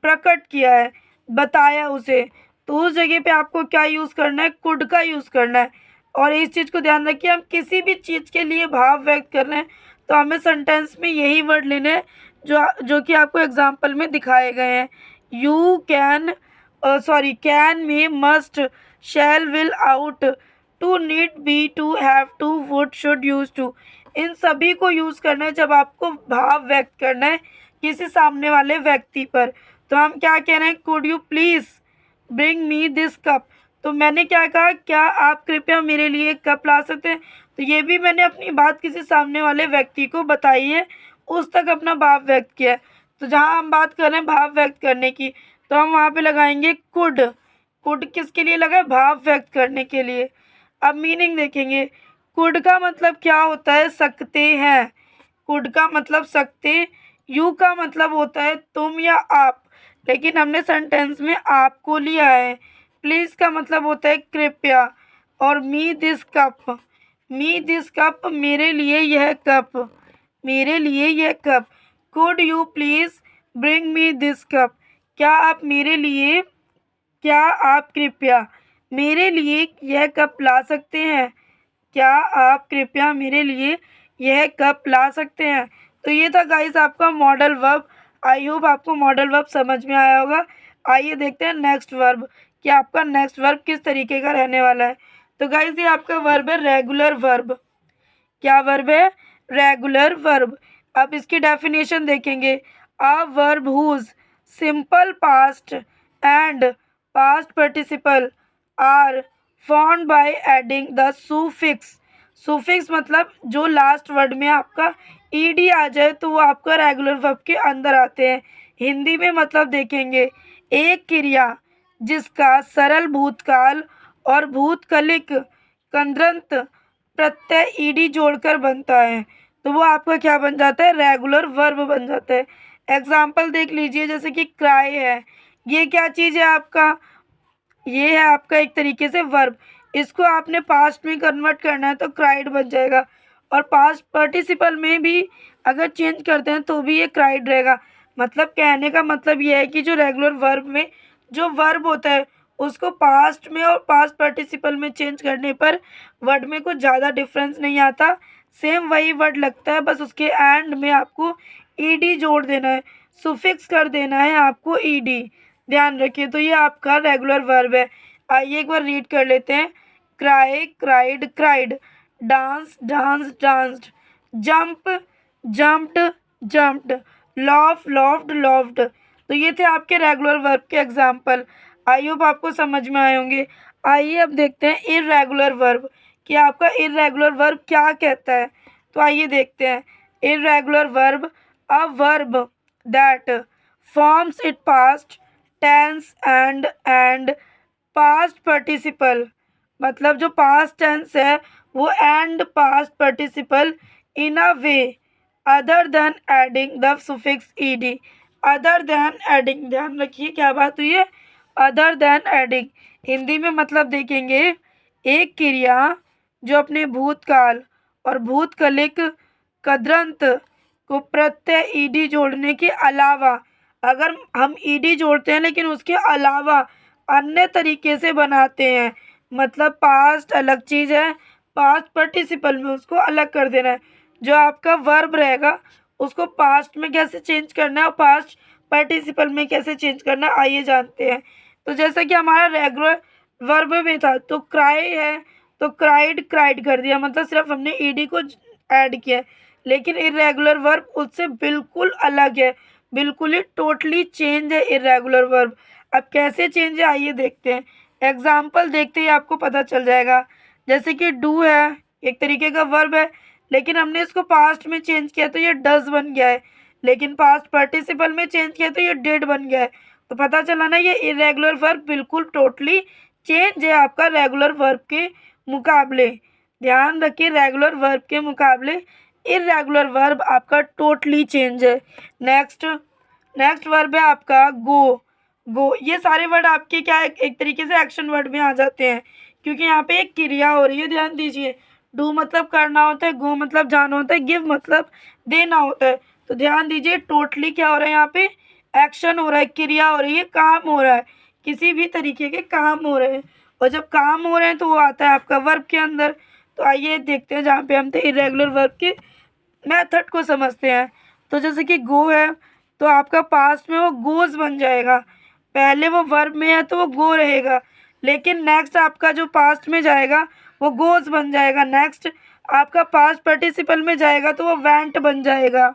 प्रकट किया है, बताया उसे। तो उस जगह पे आपको क्या यूज़ करना है, कुड का यूज़ करना है। और इस चीज़ को ध्यान रखिए, हम किसी भी चीज़ के लिए भाव व्यक्त कर रहे हैं तो हमें सेंटेंस में यही वर्ड लेने हैं जो कि आपको एग्जाम्पल में दिखाए गए हैं। You can, sorry, can, may, must, shall, will, ought, to, need, be, to, have to, would, should, used to. इन सभी को यूज़ करना है जब आपको भाव व्यक्त करना है किसी सामने वाले व्यक्ति पर। तो हम क्या कह रहे हैं, could you please bring me this cup. तो मैंने क्या कहा, क्या आप कृपया मेरे लिए एक कप ला सकते हैं। तो ये भी मैंने अपनी बात किसी सामने वाले व्यक्ति को बताई है, उस तक अपना भाव व्यक्त किया है। तो जहाँ हम बात कर रहे हैं भाव व्यक्त करने की, तो हम वहाँ पे लगाएंगे कुड। कुड किसके लिए लगा है, भाव व्यक्त करने के लिए। अब मीनिंग देखेंगे। कुड का मतलब क्या होता है, सकते हैं। कुड का मतलब सकते। यू का मतलब होता है तुम या आप, लेकिन हमने सेंटेंस में आपको लिया है। प्लीज़ का मतलब होता है कृपया। और me this cup, me this cup, मेरे लिए यह कप, मेरे लिए यह cup. Could you please bring me this cup, क्या आप मेरे लिए, क्या आप कृपया मेरे लिए यह कप ला सकते हैं। क्या आप कृपया मेरे लिए यह कप ला सकते हैं। तो ये था गाइस आपका मॉडल वर्ब। आई होप आपको मॉडल वर्ब समझ में आया होगा। आइए देखते हैं नेक्स्ट वर्ब कि आपका नेक्स्ट वर्ब किस तरीके का रहने वाला है। तो गाइस ये आपका वर्ब है रेगुलर वर्ब। क्या वर्ब है, रेगुलर वर्ब। अब इसकी डेफिनेशन देखेंगे। A verb whose simple past and past participle are formed by adding the suffix. Suffix मतलब जो लास्ट वर्ड में आपका ईडी आ जाए तो वो आपका रेगुलर वर्ब के अंदर आते हैं। हिंदी में मतलब देखेंगे, एक क्रिया जिसका सरल भूतकाल और भूतकालिक कृदंत प्रत्यय ईडी जोड़कर बनता है तो वो आपका क्या बन जाता है, रेगुलर वर्ब बन जाता है। एग्जाम्पल देख लीजिए, जैसे कि क्राई है, ये क्या चीज़ है आपका, ये है आपका एक तरीके से वर्ब। इसको आपने पास्ट में कन्वर्ट करना है तो क्राइड बन जाएगा। और पास्ट पार्टिसिपल में भी अगर चेंज करते हैं तो भी ये क्राइड रहेगा। मतलब कहने का मतलब ये है कि जो रेगुलर वर्ब में जो वर्ब होता है उसको पास्ट में और पास्ट पार्टिसिपल में चेंज करने पर वर्ड में कुछ ज़्यादा डिफरेंस नहीं आता, सेम वही वर्ड लगता है, बस उसके एंड में आपको ईडी जोड़ देना है, सुफिक्स कर देना है आपको ईडी। ध्यान रखिए। तो ये आपका रेगुलर वर्ब है। आइए एक बार रीड कर लेते हैं। Cry, cried, cried, dance, dance, danced, jump, jumped, jumped, loaf, laughed, laughed. तो ये थे आपके रेगुलर वर्ब के एग्जाम्पल। आई होप आपको समझ में आए होंगे। आइए अब देखते हैं इर्रेगुलर वर्ब कि आपका इर्रेगुलर वर्ब क्या कहता है। तो आइए देखते हैं। Irregular verb, a verb that forms it past tense and past participle. मतलब जो पास्ट टेंस है वो and past participle in a way other than adding the suffix ED. Other than adding, ध्यान रखिए क्या बात हुई है, अदर देन एडिंग। हिंदी में मतलब देखेंगे, एक क्रिया जो अपने भूतकाल और भूतकालिक कद्रंत को प्रत्यय ईडी जोड़ने के अलावा, अगर हम ईडी जोड़ते हैं लेकिन उसके अलावा अन्य तरीके से बनाते हैं, मतलब पास्ट अलग चीज़ है, पास्ट पार्टिसिपल में उसको अलग कर देना है। जो आपका वर्ब रहेगा उसको पास्ट में कैसे चेंज करना है और पास्ट पार्टिसिपल में कैसे चेंज करना है, आइए जानते हैं। तो जैसा कि हमारा रेगुलर वर्ब में था, तो क्राई है तो क्राइड क्राइड कर दिया, मतलब सिर्फ हमने ईडी को ऐड किया। लेकिन इरेगुलर वर्ब उससे बिल्कुल अलग है, बिल्कुल ही टोटली चेंज है इरेगुलर वर्ब। अब कैसे चेंज है आइए देखते हैं, एग्जाम्पल देखते ही आपको पता चल जाएगा। जैसे कि डू है, एक तरीके का वर्ब है, लेकिन हमने इसको पास्ट में चेंज किया तो ये डज बन गया है, लेकिन पास्ट पार्टिसिपल में चेंज किया तो ये डिड बन गया है। तो पता चला ना, ये इरेगुलर वर्ब बिल्कुल टोटली चेंज है आपका रेगुलर वर्ब के मुकाबले। ध्यान रखिए, रेगुलर वर्ब के मुकाबले इरेगुलर वर्ब आपका टोटली चेंज है। नेक्स्ट वर्ब है आपका गो। गो, ये सारे वर्ड आपके क्या है, एक तरीके से एक्शन वर्ड में आ जाते हैं, क्योंकि यहाँ पे एक क्रिया हो रही है। ध्यान दीजिए, डू मतलब करना होता है, गो मतलब जाना होता है, गिव मतलब देना होता है। तो ध्यान दीजिए, टोटली क्या हो रहा है, यहाँ पे एक्शन हो रहा है, क्रिया हो रही है, काम हो रहा है, किसी भी तरीके के काम हो रहे हैं। और जब काम हो रहे हैं तो वो आता है आपका वर्ब के अंदर। तो आइए देखते हैं, जहाँ पे हम थे इरेगुलर वर्ब के मेथड को समझते हैं। तो जैसे कि गो है तो आपका पास्ट में वो गोज बन जाएगा, पहले वो वर्ब में है तो वो गो रहेगा, लेकिन नेक्स्ट आपका जो पास्ट में जाएगा वो गोज बन जाएगा, नेक्स्ट आपका पास्ट पार्टिसिपल में जाएगा तो वो वेंट बन जाएगा।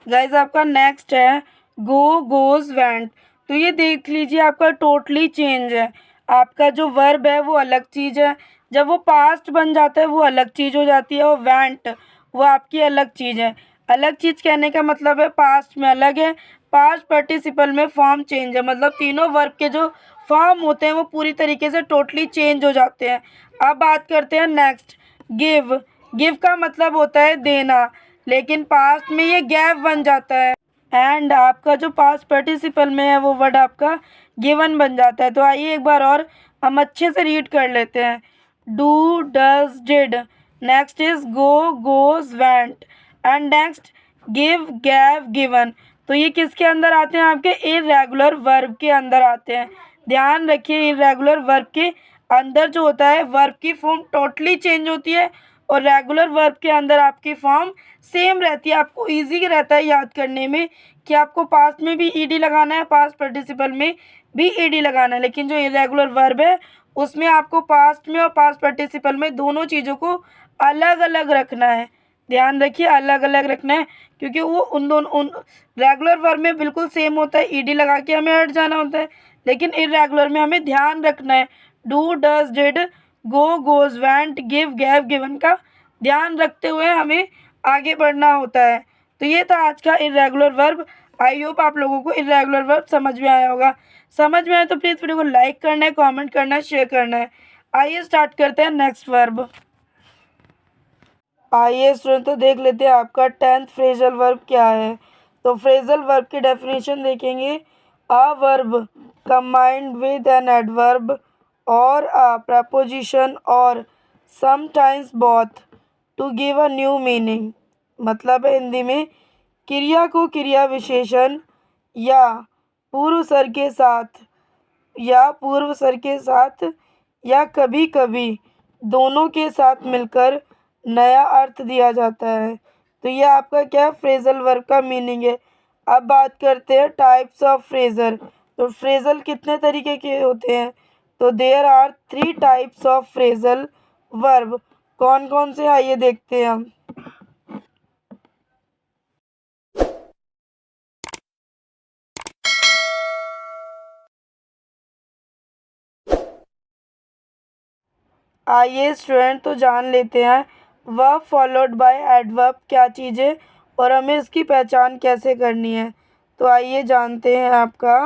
गाइज आपका नेक्स्ट है गो गोज वेंट। तो ये देख लीजिए, आपका टोटली चेंज है, आपका जो वर्ब है वो अलग चीज़ है, जब वो पास्ट बन जाता है वो अलग चीज़ हो जाती है, और वेंट वो आपकी अलग चीज़ है। अलग चीज़ कहने का मतलब है पास्ट में अलग है, पास्ट पार्टिसिपल में फॉर्म चेंज है, मतलब तीनों वर्ब के जो फॉर्म होते हैं वो पूरी तरीके से टोटली चेंज हो जाते हैं। अब बात करते हैं नेक्स्ट, गिव। गिव का मतलब होता है देना, लेकिन पास्ट में ये गैव बन जाता है, एंड आपका जो पास्ट पार्टिसिपल में है वो वर्ड आपका गिवन बन जाता है। तो आइए एक बार और हम अच्छे से रीड कर लेते हैं। Do does did, next is go goes went, and next give gave given. तो ये किसके अंदर आते हैं, आपके इरेगुलर वर्ब के अंदर आते हैं। ध्यान रखिए, इरेगुलर वर्ब के अंदर जो होता है वर्ब की फॉर्म टोटली चेंज होती है, और रेगुलर वर्ब के अंदर आपकी फॉर्म सेम रहती है। आपको इजी रहता है याद करने में कि आपको पास्ट में भी ईडी लगाना है, पास्ट पार्टिसिपल में भी ईडी लगाना है, लेकिन जो इरेगुलर वर्ब है उसमें आपको पास्ट में और पास्ट पार्टिसिपल में दोनों चीज़ों को अलग अलग रखना है। ध्यान रखिए, अलग अलग रखना है, क्योंकि वो उन रेगुलर वर्ब में बिल्कुल सेम होता है, ईडी लगा के हमें हट जाना होता है, लेकिन इरेगुलर में हमें ध्यान रखना है do does did go goes went give gave given का ध्यान रखते हुए हमें आगे बढ़ना होता है। तो ये था आज का इरेगुलर वर्ब। आई होप आप लोगों को इरेगुलर वर्ब समझ में आया होगा। समझ में आए तो प्लीज़ वीडियो को लाइक करना है, कमेंट करना है, शेयर करना है। आइए स्टार्ट करते हैं नेक्स्ट वर्ब। आइए स्टूडेंट, तो देख लेते हैं आपका 10th फ्रेजल वर्ब क्या है। तो फ्रेजल वर्ब की डेफिनेशन देखेंगे, a verb combined with an adverb और अ प्रपोजिशन और sometimes both to give a new meaning. मतलब है हिंदी में, क्रिया को क्रिया विशेषण या पूर्वसर्ग के साथ या कभी कभी दोनों के साथ मिलकर नया अर्थ दिया जाता है। तो ये आपका क्या फ्रेजल वर्ब का मीनिंग है। अब बात करते हैं टाइप्स ऑफ फ्रेजल। तो फ्रेजल कितने तरीके के होते हैं, तो there are 3 types of phrasal verb. कौन कौन से, आइए देखते हैं हम। आइए स्टूडेंट, तो जान लेते हैं वर्ब फॉलोड बाय एडवर्ब क्या चीज़ है और हमें इसकी पहचान कैसे करनी है। तो आइए जानते हैं आपका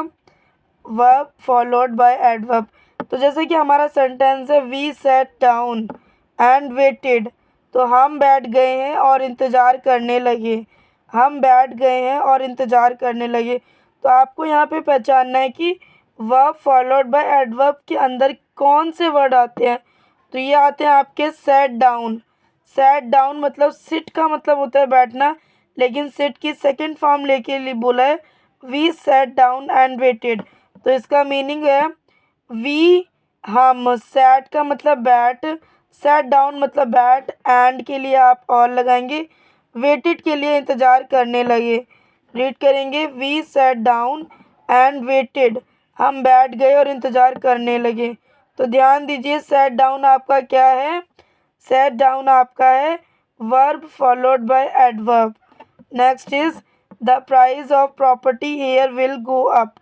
वर्ब फॉलोड बाय एडवर्ब। तो जैसे कि हमारा सेंटेंस है, we sat down and waited. तो हम बैठ गए हैं और इंतज़ार करने लगे, हम बैठ गए हैं और इंतज़ार करने लगे। तो आपको यहाँ पे पहचानना है कि वर्ब फॉलोड बाय एडवर्ब के अंदर कौन से वर्ड आते हैं, तो ये आते हैं आपके सेट डाउन। सेट डाउन मतलब सिट का मतलब होता है बैठना, लेकिन सिट की सेकंड फॉर्म लेके लिए बोला है we sat down and waited. तो इसका मीनिंग है वी, हम, सेट का मतलब बैठ, सेट डाउन मतलब बैठ, एंड के लिए आप और लगाएंगे, वेटेड के लिए इंतज़ार करने लगे। रीड करेंगे, we sat down and waited, हम बैठ गए और इंतज़ार करने लगे। तो ध्यान दीजिए, सेट डाउन आपका क्या है, सेट डाउन आपका है verb followed by adverb. Next is the price of property here will go up.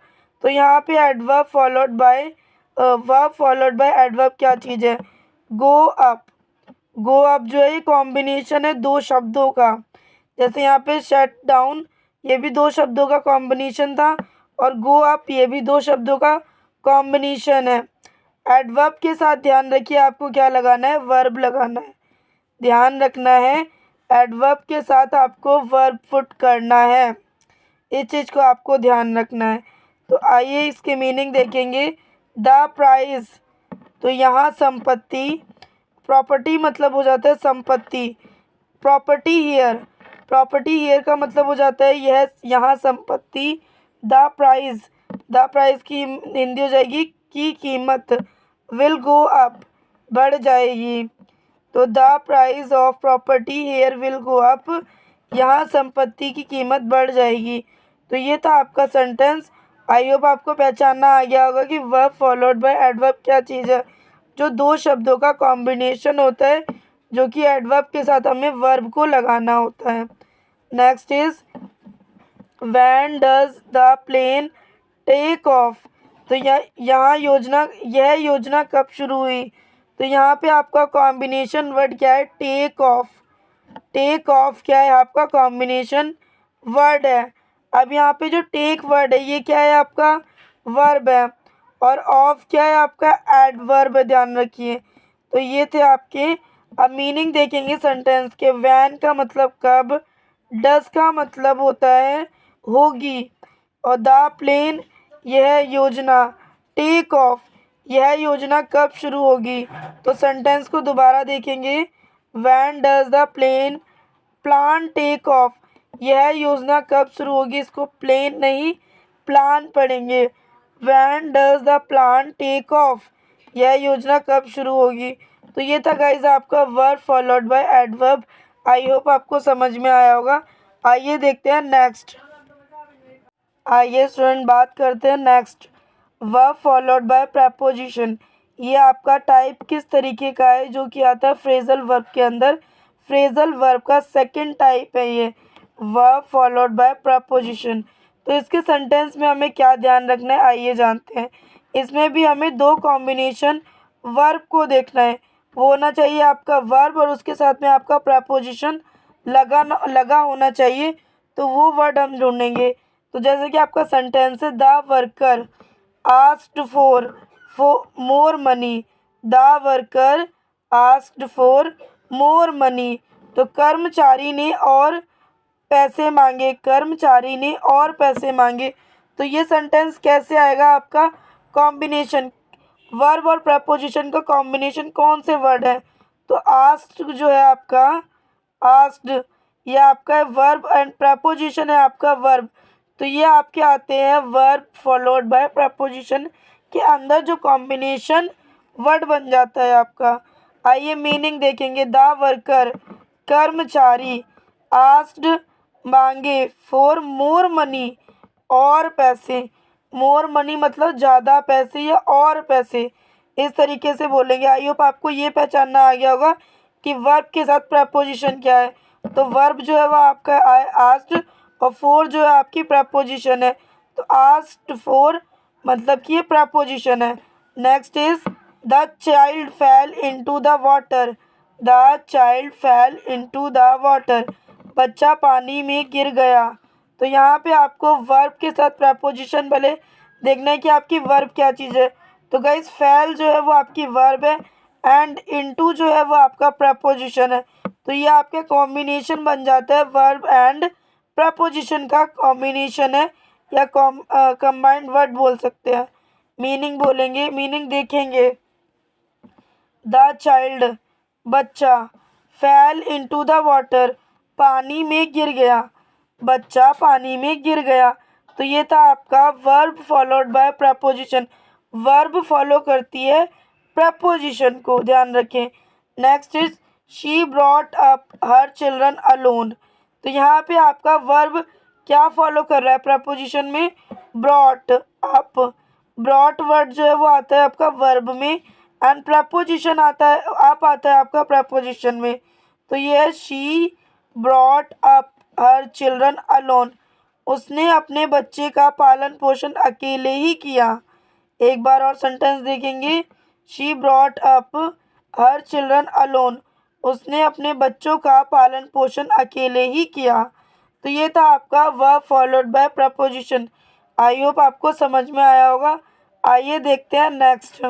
तो यहाँ पे adverb followed by verb followed by adverb क्या चीज़ है, गो अप। गो अप जो है ये कॉम्बिनेशन है दो शब्दों का, जैसे यहाँ पे शट डाउन ये भी दो शब्दों का कॉम्बिनेशन था, और गो अप ये भी दो शब्दों का कॉम्बिनेशन है। एडवर्ब के साथ ध्यान रखिए आपको क्या लगाना है, वर्ब लगाना है। ध्यान रखना है, एडवर्ब के साथ आपको वर्ब पुट करना है, इस चीज़ को आपको ध्यान रखना है। तो आइए इसके मीनिंग देखेंगे। द प्राइस, तो यहाँ संपत्ति, प्रॉपर्टी मतलब हो जाता है संपत्ति, प्रॉपर्टी हियर, प्रॉपर्टी हियर का मतलब हो जाता है यह, यहाँ संपत्ति। द प्राइस, द प्राइस की हिंदी हो जाएगी की कीमत, विल गो अप बढ़ जाएगी। तो the price of property here will go up, यहाँ संपत्ति की कीमत बढ़ जाएगी। तो ये था आपका सेंटेंस। आई होप आपको पहचानना आ गया होगा कि वर्ब फॉलोड बाय एडवर्ब क्या चीज़ है, जो दो शब्दों का कॉम्बिनेशन होता है, जो कि एडवर्ब के साथ हमें वर्ब को लगाना होता है। Next is when does the plane take off. तो यहाँ यह योजना कब शुरू हुई, तो यहाँ पे आपका कॉम्बिनेशन वर्ड क्या है, टेक ऑफ। टेक ऑफ क्या है आपका कॉम्बिनेशन वर्ड है। अब यहाँ पे जो टेक वर्ड है ये क्या है आपका वर्ब है, और ऑफ क्या है आपका एडवर्ब है, ध्यान रखिए। तो ये थे आपके। अब मीनिंग देखेंगे सेंटेंस के। वैन का मतलब कब, डस का मतलब होता है होगी, और द प्लेन यह योजना, टेक ऑफ यह योजना कब शुरू होगी। तो सेंटेंस को दोबारा देखेंगे। When does the plane plan take off, यह योजना कब शुरू होगी, इसको प्लेन नहीं प्लान पढ़ेंगे। When does the plan take off, यह योजना कब शुरू होगी। तो ये था गाइज आपका verb followed by adverb. I hope आपको समझ में आया होगा। आइए देखते हैं नेक्स्ट। आइए स्टूडेंट बात करते हैं next, verb followed bye preposition. ये आपका टाइप किस तरीके का है, जो कि आता है फ्रेजल वर्ब के अंदर। फ्रेजल वर्ब का सेकंड टाइप है ये वर्ब फॉलोड बाय प्रेपोजिशन। तो इसके सेंटेंस में हमें क्या ध्यान रखना है, आइए जानते हैं। इसमें भी हमें दो कॉम्बिनेशन वर्ब को देखना है, वो होना चाहिए आपका वर्ब और उसके साथ में आपका प्रेपोजिशन लगा होना चाहिए। तो वो वर्ड हम ढूंढेंगे। तो जैसे कि आपका सेंटेंस है, the worker asked for more money. The worker asked for more money, तो कर्मचारी ने और पैसे मांगे, कर्मचारी ने और पैसे मांगे। तो ये सेंटेंस कैसे आएगा आपका कॉम्बिनेशन, वर्ब और प्रपोजिशन का कॉम्बिनेशन कौन से वर्ड है। तो आस्क्ड जो है आपका, आस्क्ड ये आपका वर्ब एंड प्रपोजिशन है आपका वर्ब। तो ये आपके आते हैं वर्ब फॉलोड बाय प्रपोजिशन के अंदर जो कॉम्बिनेशन वर्ड बन जाता है आपका। आइए मीनिंग देखेंगे। द वर्कर कर्मचारी, आस्क्ड मांगे, फॉर मोर मनी और पैसे। मोर मनी मतलब ज़्यादा पैसे या और पैसे, इस तरीके से बोलेंगे। आई होप आपको ये पहचानना आ गया होगा कि वर्ब के साथ प्रपोजिशन क्या है। तो वर्ब जो है वो आपका आस्क्ड, और फोर जो है आपकी प्रपोजिशन है। तो आस्क्ड फॉर मतलब कि ये प्रपोजिशन है। Next is the child fail into the water. The child fail into the water, बच्चा पानी में गिर गया। तो यहाँ पे आपको वर्ब के साथ प्रपोजिशन पहले देखना है कि आपकी वर्ब क्या चीज़ है। तो गाइस फेल जो है वो आपकी वर्ब है, एंड इनटू जो है वो आपका प्रपोजिशन है। तो ये आपके कॉम्बिनेशन बन जाता है, वर्ब एंड प्रपोजिशन का कॉम्बिनेशन है, या कंबाइंड वर्ड बोल सकते हैं। मीनिंग बोलेंगे, मीनिंग देखेंगे। द चाइल्ड बच्चा, फेल इनटू द वाटर पानी में गिर गया, बच्चा पानी में गिर गया। तो ये था आपका verb followed bye preposition. Verb follow करती है प्रपोजिशन को, ध्यान रखें। Next is she brought up her children alone. तो यहाँ पे आपका वर्ब क्या फॉलो कर रहा है प्रपोजिशन में? Brought up. ब्रॉट वर्ड जो है वो आता है आपका वर्ब में एंड प्रपोजिशन आता है, अप आता है आपका प्रपोजिशन में। तो ये है she brought up her children alone. उसने अपने बच्चे का पालन पोषण अकेले ही किया। एक बार और सेंटेंस देखेंगे, she brought up her children alone. उसने अपने बच्चों का पालन पोषण अकेले ही किया। तो ये था आपका verb followed bye preposition. I hope आपको समझ में आया होगा। आइए देखते हैं next.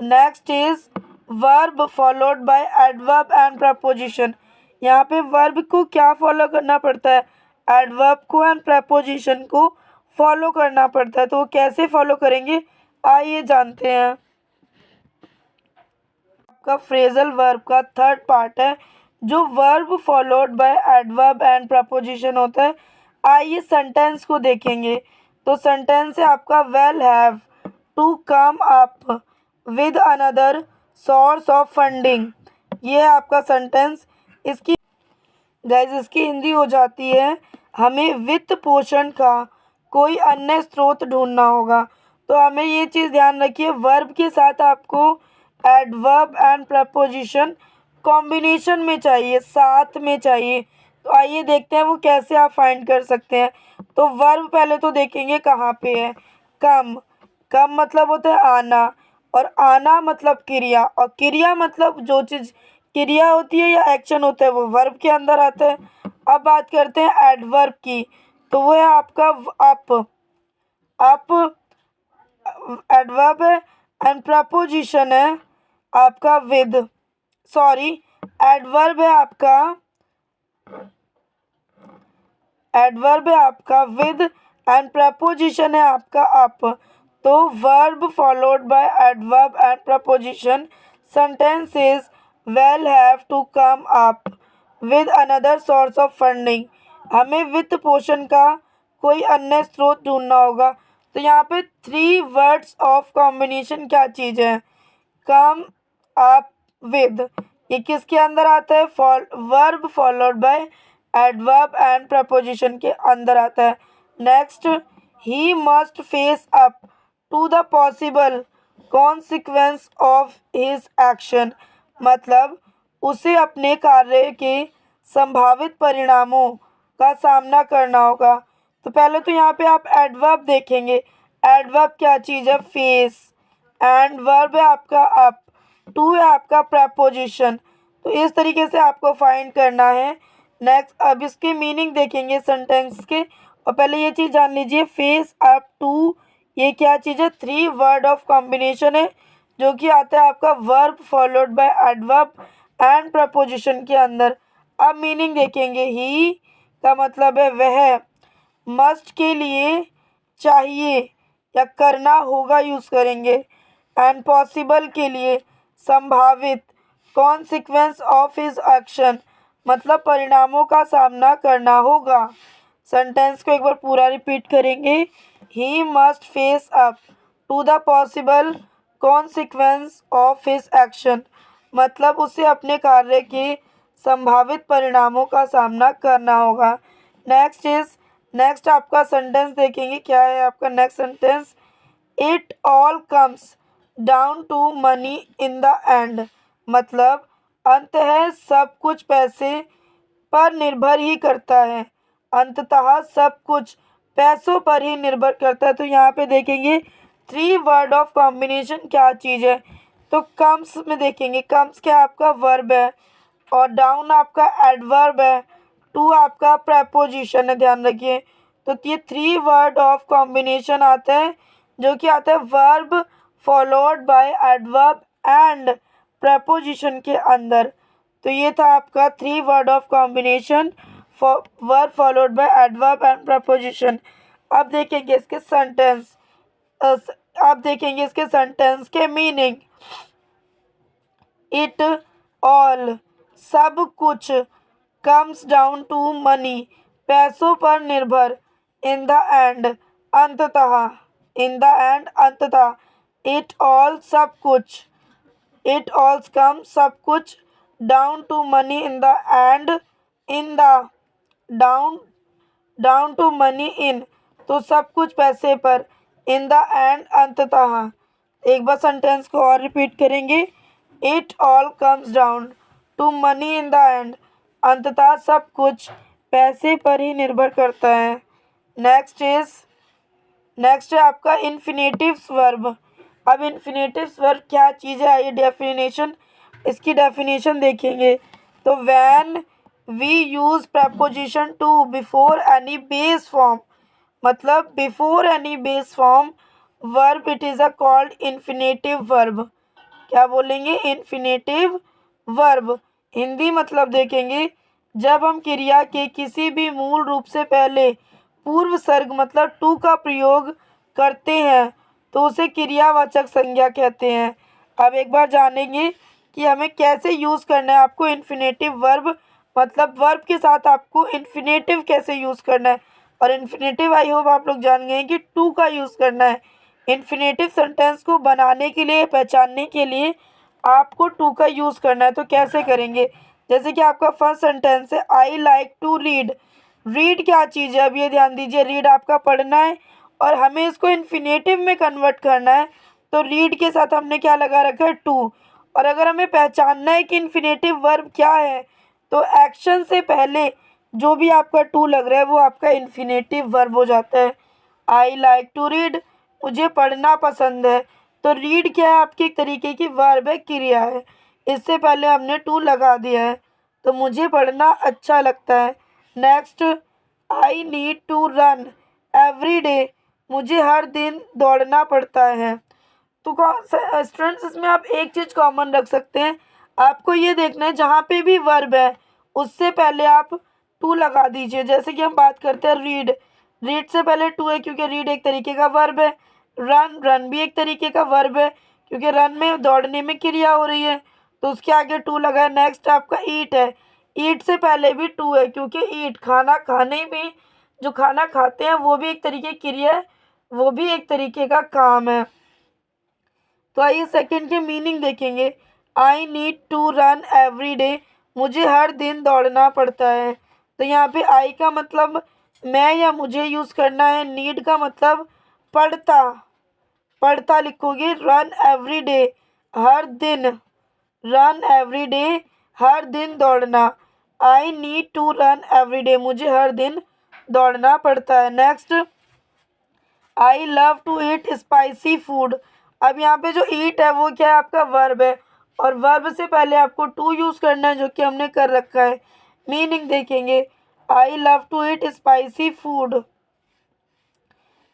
Next is verb followed by adverb and preposition. यहाँ पे वर्ब को क्या फॉलो करना पड़ता है? एडवर्ब को एंड प्रपोजिशन को फॉलो करना पड़ता है। तो वो कैसे फॉलो करेंगे, आइए जानते हैं। आपका फ्रेजल वर्ब का थर्ड पार्ट है जो verb followed by adverb and preposition होता है। आइए सेंटेंस को देखेंगे। तो सेंटेंस है आपका we'll have to come up with another source of funding. ये है आपका सेंटेंस। इसकी गाइस इसकी हिंदी हो जाती है हमें वित्त पोषण का कोई अन्य स्रोत ढूंढना होगा। तो हमें ये चीज़ ध्यान रखिए, वर्ब के साथ आपको एडवर्ब एंड प्रपोजिशन कॉम्बिनेशन में चाहिए, साथ में चाहिए। तो आइए देखते हैं वो कैसे आप फाइंड कर सकते हैं। तो वर्ब पहले तो देखेंगे कहाँ पे है। कम, कम मतलब होता है आना, और आना मतलब क्रिया, और क्रिया मतलब जो चीज़ क्रिया होती है या एक्शन होता है वो वर्ब के अंदर आता है। अब बात करते हैं एडवर्ब की। तो वो है आपका अप। अप एडवर्ब है एंड प्रपोजिशन है आपका विद, सॉरी एडवर्ब है आपका, एडवर्ब है आपका विद एंड प्रपोजिशन है आपका अप। तो verb followed by adverb and preposition. Sentence is we'll have to come up with another source of funding. हमें वित्त पोषण का कोई अन्य स्रोत ढूंढना होगा। तो यहाँ पे थ्री वर्ड्स ऑफ कॉम्बिनेशन क्या चीज़ है? कम अप विद, ये किसके अंदर आता है? Verb followed by adverb and preposition के अंदर आता है। Next, he must face up to the possible consequence of his action. मतलब उसे अपने कार्य के संभावित परिणामों का सामना करना होगा। तो पहले तो यहाँ पे आप एडवर्ब देखेंगे। एडवर्ब क्या चीज़ है? फेस। एंड वर्ब है आपका अप, टू है आपका प्रपोजिशन। तो इस तरीके से आपको फाइंड करना है। नेक्स्ट, अब इसके मीनिंग देखेंगे सेंटेंस के। और पहले ये चीज़ जान लीजिए, फेस अप टू ये क्या चीज़ है? थ्री वर्ड ऑफ कॉम्बिनेशन है जो कि आता है आपका verb followed by adverb and preposition के अंदर। अब मीनिंग देखेंगे। ही का मतलब है वह, मस्ट के लिए चाहिए या करना होगा यूज़ करेंगे, एंड पॉसिबल के लिए संभावित, कॉन्सिक्वेंस ऑफ हिज एक्शन मतलब परिणामों का सामना करना होगा। सेंटेंस को एक बार पूरा रिपीट करेंगे। He must face up to the possible consequence of his action मतलब उसे अपने कार्य के संभावित परिणामों का सामना करना होगा। नेक्स्ट आपका सेंटेंस देखेंगे। क्या है आपका next sentence? It all comes down to money in the end मतलब अंततः सब कुछ पैसे पर निर्भर ही करता है। अंततः सब कुछ पैसों पर ही निर्भर करता है। तो यहाँ पे देखेंगे थ्री वर्ड ऑफ कॉम्बिनेशन क्या चीज़ है। तो कम्स में देखेंगे, कम्स क्या आपका वर्ब है, और डाउन आपका एडवर्ब है, टू आपका प्रपोजिशन है, ध्यान रखिए। तो ये थ्री वर्ड ऑफ कॉम्बिनेशन आता है जो कि आता है verb followed by adverb and preposition के अंदर। तो ये था आपका three word of combination verb followed by adverb and preposition. अब देखेंगे इसके सेंटेंस, अब देखेंगे इसके सेंटेंस के मीनिंग। इट ऑल सब कुछ, कम्स डाउन टू मनी पैसों पर निर्भर, इन द एंड अंततः, इन द एंड अंततः, इट ऑल सब कुछ, इट ऑल कम सब कुछ, down to money in the end, in the down, down to money in, तो सब कुछ पैसे पर, इन द एंड अंततः। एक बार सेंटेंस को और रिपीट करेंगे। It all comes down to money in the end, अंततः सब कुछ पैसे पर ही निर्भर करता है। नेक्स्ट है आपका इन्फिनेटिव्स वर्ब। अब इन्फिनेटिव्स वर्ब क्या चीज़ है, आइए इसकी डेफिनेशन देखेंगे। तो when we use preposition to before any base form, मतलब before any base form verb, it is a called infinitive verb. क्या बोलेंगे, इन्फिनेटिव वर्ब। हिंदी मतलब देखेंगे, जब हम क्रिया के किसी भी मूल रूप से पहले पूर्व सर्ग मतलब टू का प्रयोग करते हैं तो उसे क्रियावाचक संज्ञा कहते हैं। अब एक बार जानेंगे कि हमें कैसे यूज़ करना है आपको इन्फिनेटिव वर्ब, मतलब वर्ब के साथ आपको इन्फिनेटिव कैसे यूज़ करना है। और इन्फिनेटिव आई होप आप लोग जान गए हैं कि टू का यूज़ करना है। इन्फिनेटिव सेंटेंस को बनाने के लिए, पहचानने के लिए आपको टू का यूज़ करना है। तो कैसे करेंगे, जैसे कि आपका फर्स्ट सेंटेंस है I like to read. Read क्या चीज़ है, अब ये ध्यान दीजिए, रीड आपका पढ़ना है और हमें इसको इन्फिनेटिव में कन्वर्ट करना है। तो रीड के साथ हमने क्या लगा रखा है, टू। और अगर हमें पहचानना है कि इन्फिनेटिव वर्ब क्या है, तो एक्शन से पहले जो भी आपका टू लग रहा है वो आपका इन्फिनेटिव वर्ब हो जाता है। आई लाइक टू रीड, मुझे पढ़ना पसंद है। तो रीड क्या है, आपकी एक तरीके की वर्ब है, क्रिया है। इससे पहले हमने टू लगा दिया है, तो मुझे पढ़ना अच्छा लगता है। Next, I need to run every day, मुझे हर दिन दौड़ना पड़ता है। तो स्टूडेंट्स इसमें आप एक चीज़ कॉमन रख सकते हैं, आपको ये देखना है जहाँ पे भी वर्ब है उससे पहले आप टू लगा दीजिए। जैसे कि हम बात करते हैं रीड, रीड से पहले टू है क्योंकि रीड एक तरीके का वर्ब है। रन, रन भी एक तरीके का वर्ब है क्योंकि रन में दौड़ने में क्रिया हो रही है, तो उसके आगे टू लगा है। नेक्स्ट आपका ईट है, ईट से पहले भी टू है क्योंकि ईट खाना खाने में, जो खाना खाते हैं वो भी एक तरीके की क्रिया है, वो भी एक तरीके का काम है। तो आइए सेकंड के मीनिंग देखेंगे। I need to run every day, मुझे हर दिन दौड़ना पड़ता है। तो यहाँ पे आई का मतलब मैं या मुझे यूज़ करना है, नीड का मतलब पढ़ता, पढ़ता लिखोगे। रन एवरी डे, हर दिन, रन एवरी डे, हर दिन दौड़ना। I need to run every day, मुझे हर दिन दौड़ना पड़ता है। Next, I love to eat spicy food. अब यहाँ पे जो ईट है वो क्या है, आपका वर्ब है और वर्ब से पहले आपको टू यूज़ करना है जो कि हमने कर रखा है। मीनिंग देखेंगे, I love to eat spicy food,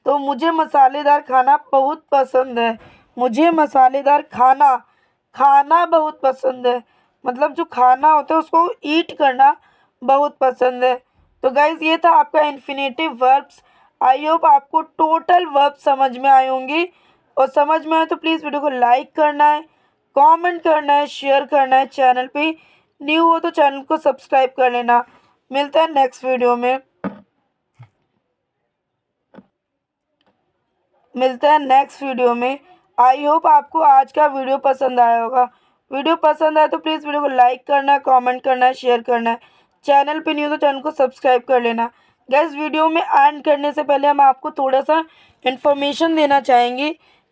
तो मुझे मसालेदार खाना बहुत पसंद है। मुझे मसालेदार खाना खाना बहुत पसंद है, मतलब जो खाना होता है उसको ईट करना बहुत पसंद है। तो गाइज़ ये था आपका इन्फिनेटिव वर्ब्स। आई होप आपको टोटल वर्ब समझ में आए होंगे, और समझ में आए तो प्लीज़ वीडियो को लाइक करना है, कमेंट करना है, शेयर करना है। चैनल पे न्यू हो तो चैनल को सब्सक्राइब कर लेना। मिलता है नेक्स्ट वीडियो में, मिलता है नेक्स्ट वीडियो में। आई होप आपको आज का वीडियो पसंद आया होगा। वीडियो पसंद आए तो प्लीज़ वीडियो को लाइक करना, कमेंट करना, शेयर करना है। चैनल पे न्यू तो चैनल को सब्सक्राइब कर लेना। गैस वीडियो में एंड करने से पहले हम आपको थोड़ा सा इन्फॉर्मेशन देना चाहेंगे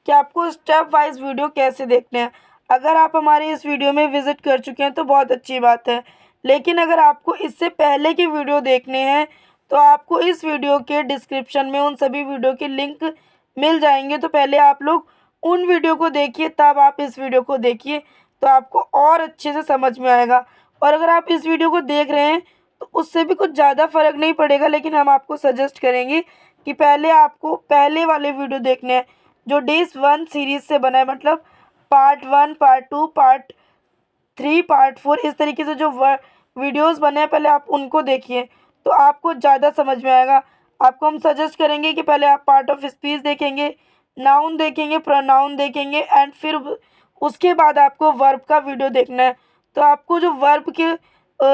कि आपको स्टेप वाइज वीडियो कैसे देखने हैं। अगर आप हमारे इस वीडियो में विज़िट कर चुके हैं तो बहुत अच्छी बात है, लेकिन अगर आपको इससे पहले की वीडियो देखने हैं तो आपको इस वीडियो के डिस्क्रिप्शन में उन सभी वीडियो के लिंक मिल जाएंगे। तो पहले आप लोग उन वीडियो को देखिए, तब आप इस वीडियो को देखिए, तो आपको और अच्छे से समझ में आएगा। और अगर आप इस वीडियो को देख रहे हैं तो उससे भी कुछ ज़्यादा फ़र्क नहीं पड़ेगा, लेकिन हम आपको सजेस्ट करेंगे कि पहले आपको पहले वाले वीडियो देखने हैं जो डेज 1 सीरीज़ से बना है, मतलब पार्ट 1, पार्ट 2, पार्ट 3, पार्ट 4, इस तरीके से जो वीडियोस बने हैं पहले आप उनको देखिए, तो आपको ज़्यादा समझ में आएगा। आपको हम सजेस्ट करेंगे कि पहले आप पार्ट ऑफ स्पीच देखेंगे, नाउन देखेंगे, प्रोनाउन देखेंगे, एंड फिर उसके बाद आपको वर्ब का वीडियो देखना है। तो आपको जो वर्ब के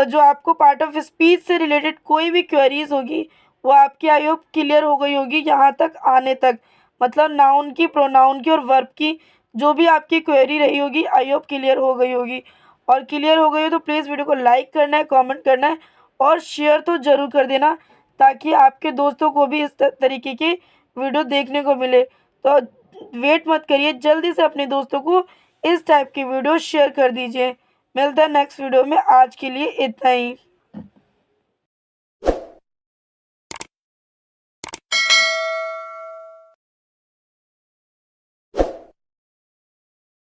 जो आपको पार्ट ऑफ स्पीच से रिलेटेड कोई भी क्वेरीज होगी वो आपकी आई होप क्लियर हो गई होगी यहाँ तक आने तक, मतलब नाउन की, प्रोनाउन की और वर्ब की जो भी आपकी क्वेरी रही होगी आई होप क्लियर हो गई होगी। और क्लियर हो गई हो तो प्लीज़ वीडियो को लाइक करना है, कमेंट करना है और शेयर तो ज़रूर कर देना, ताकि आपके दोस्तों को भी इस तरीके की वीडियो देखने को मिले। तो वेट मत करिए, जल्दी से अपने दोस्तों को इस टाइप की वीडियो शेयर कर दीजिए। मिलता है नेक्स्ट वीडियो में, आज के लिए इतना ही।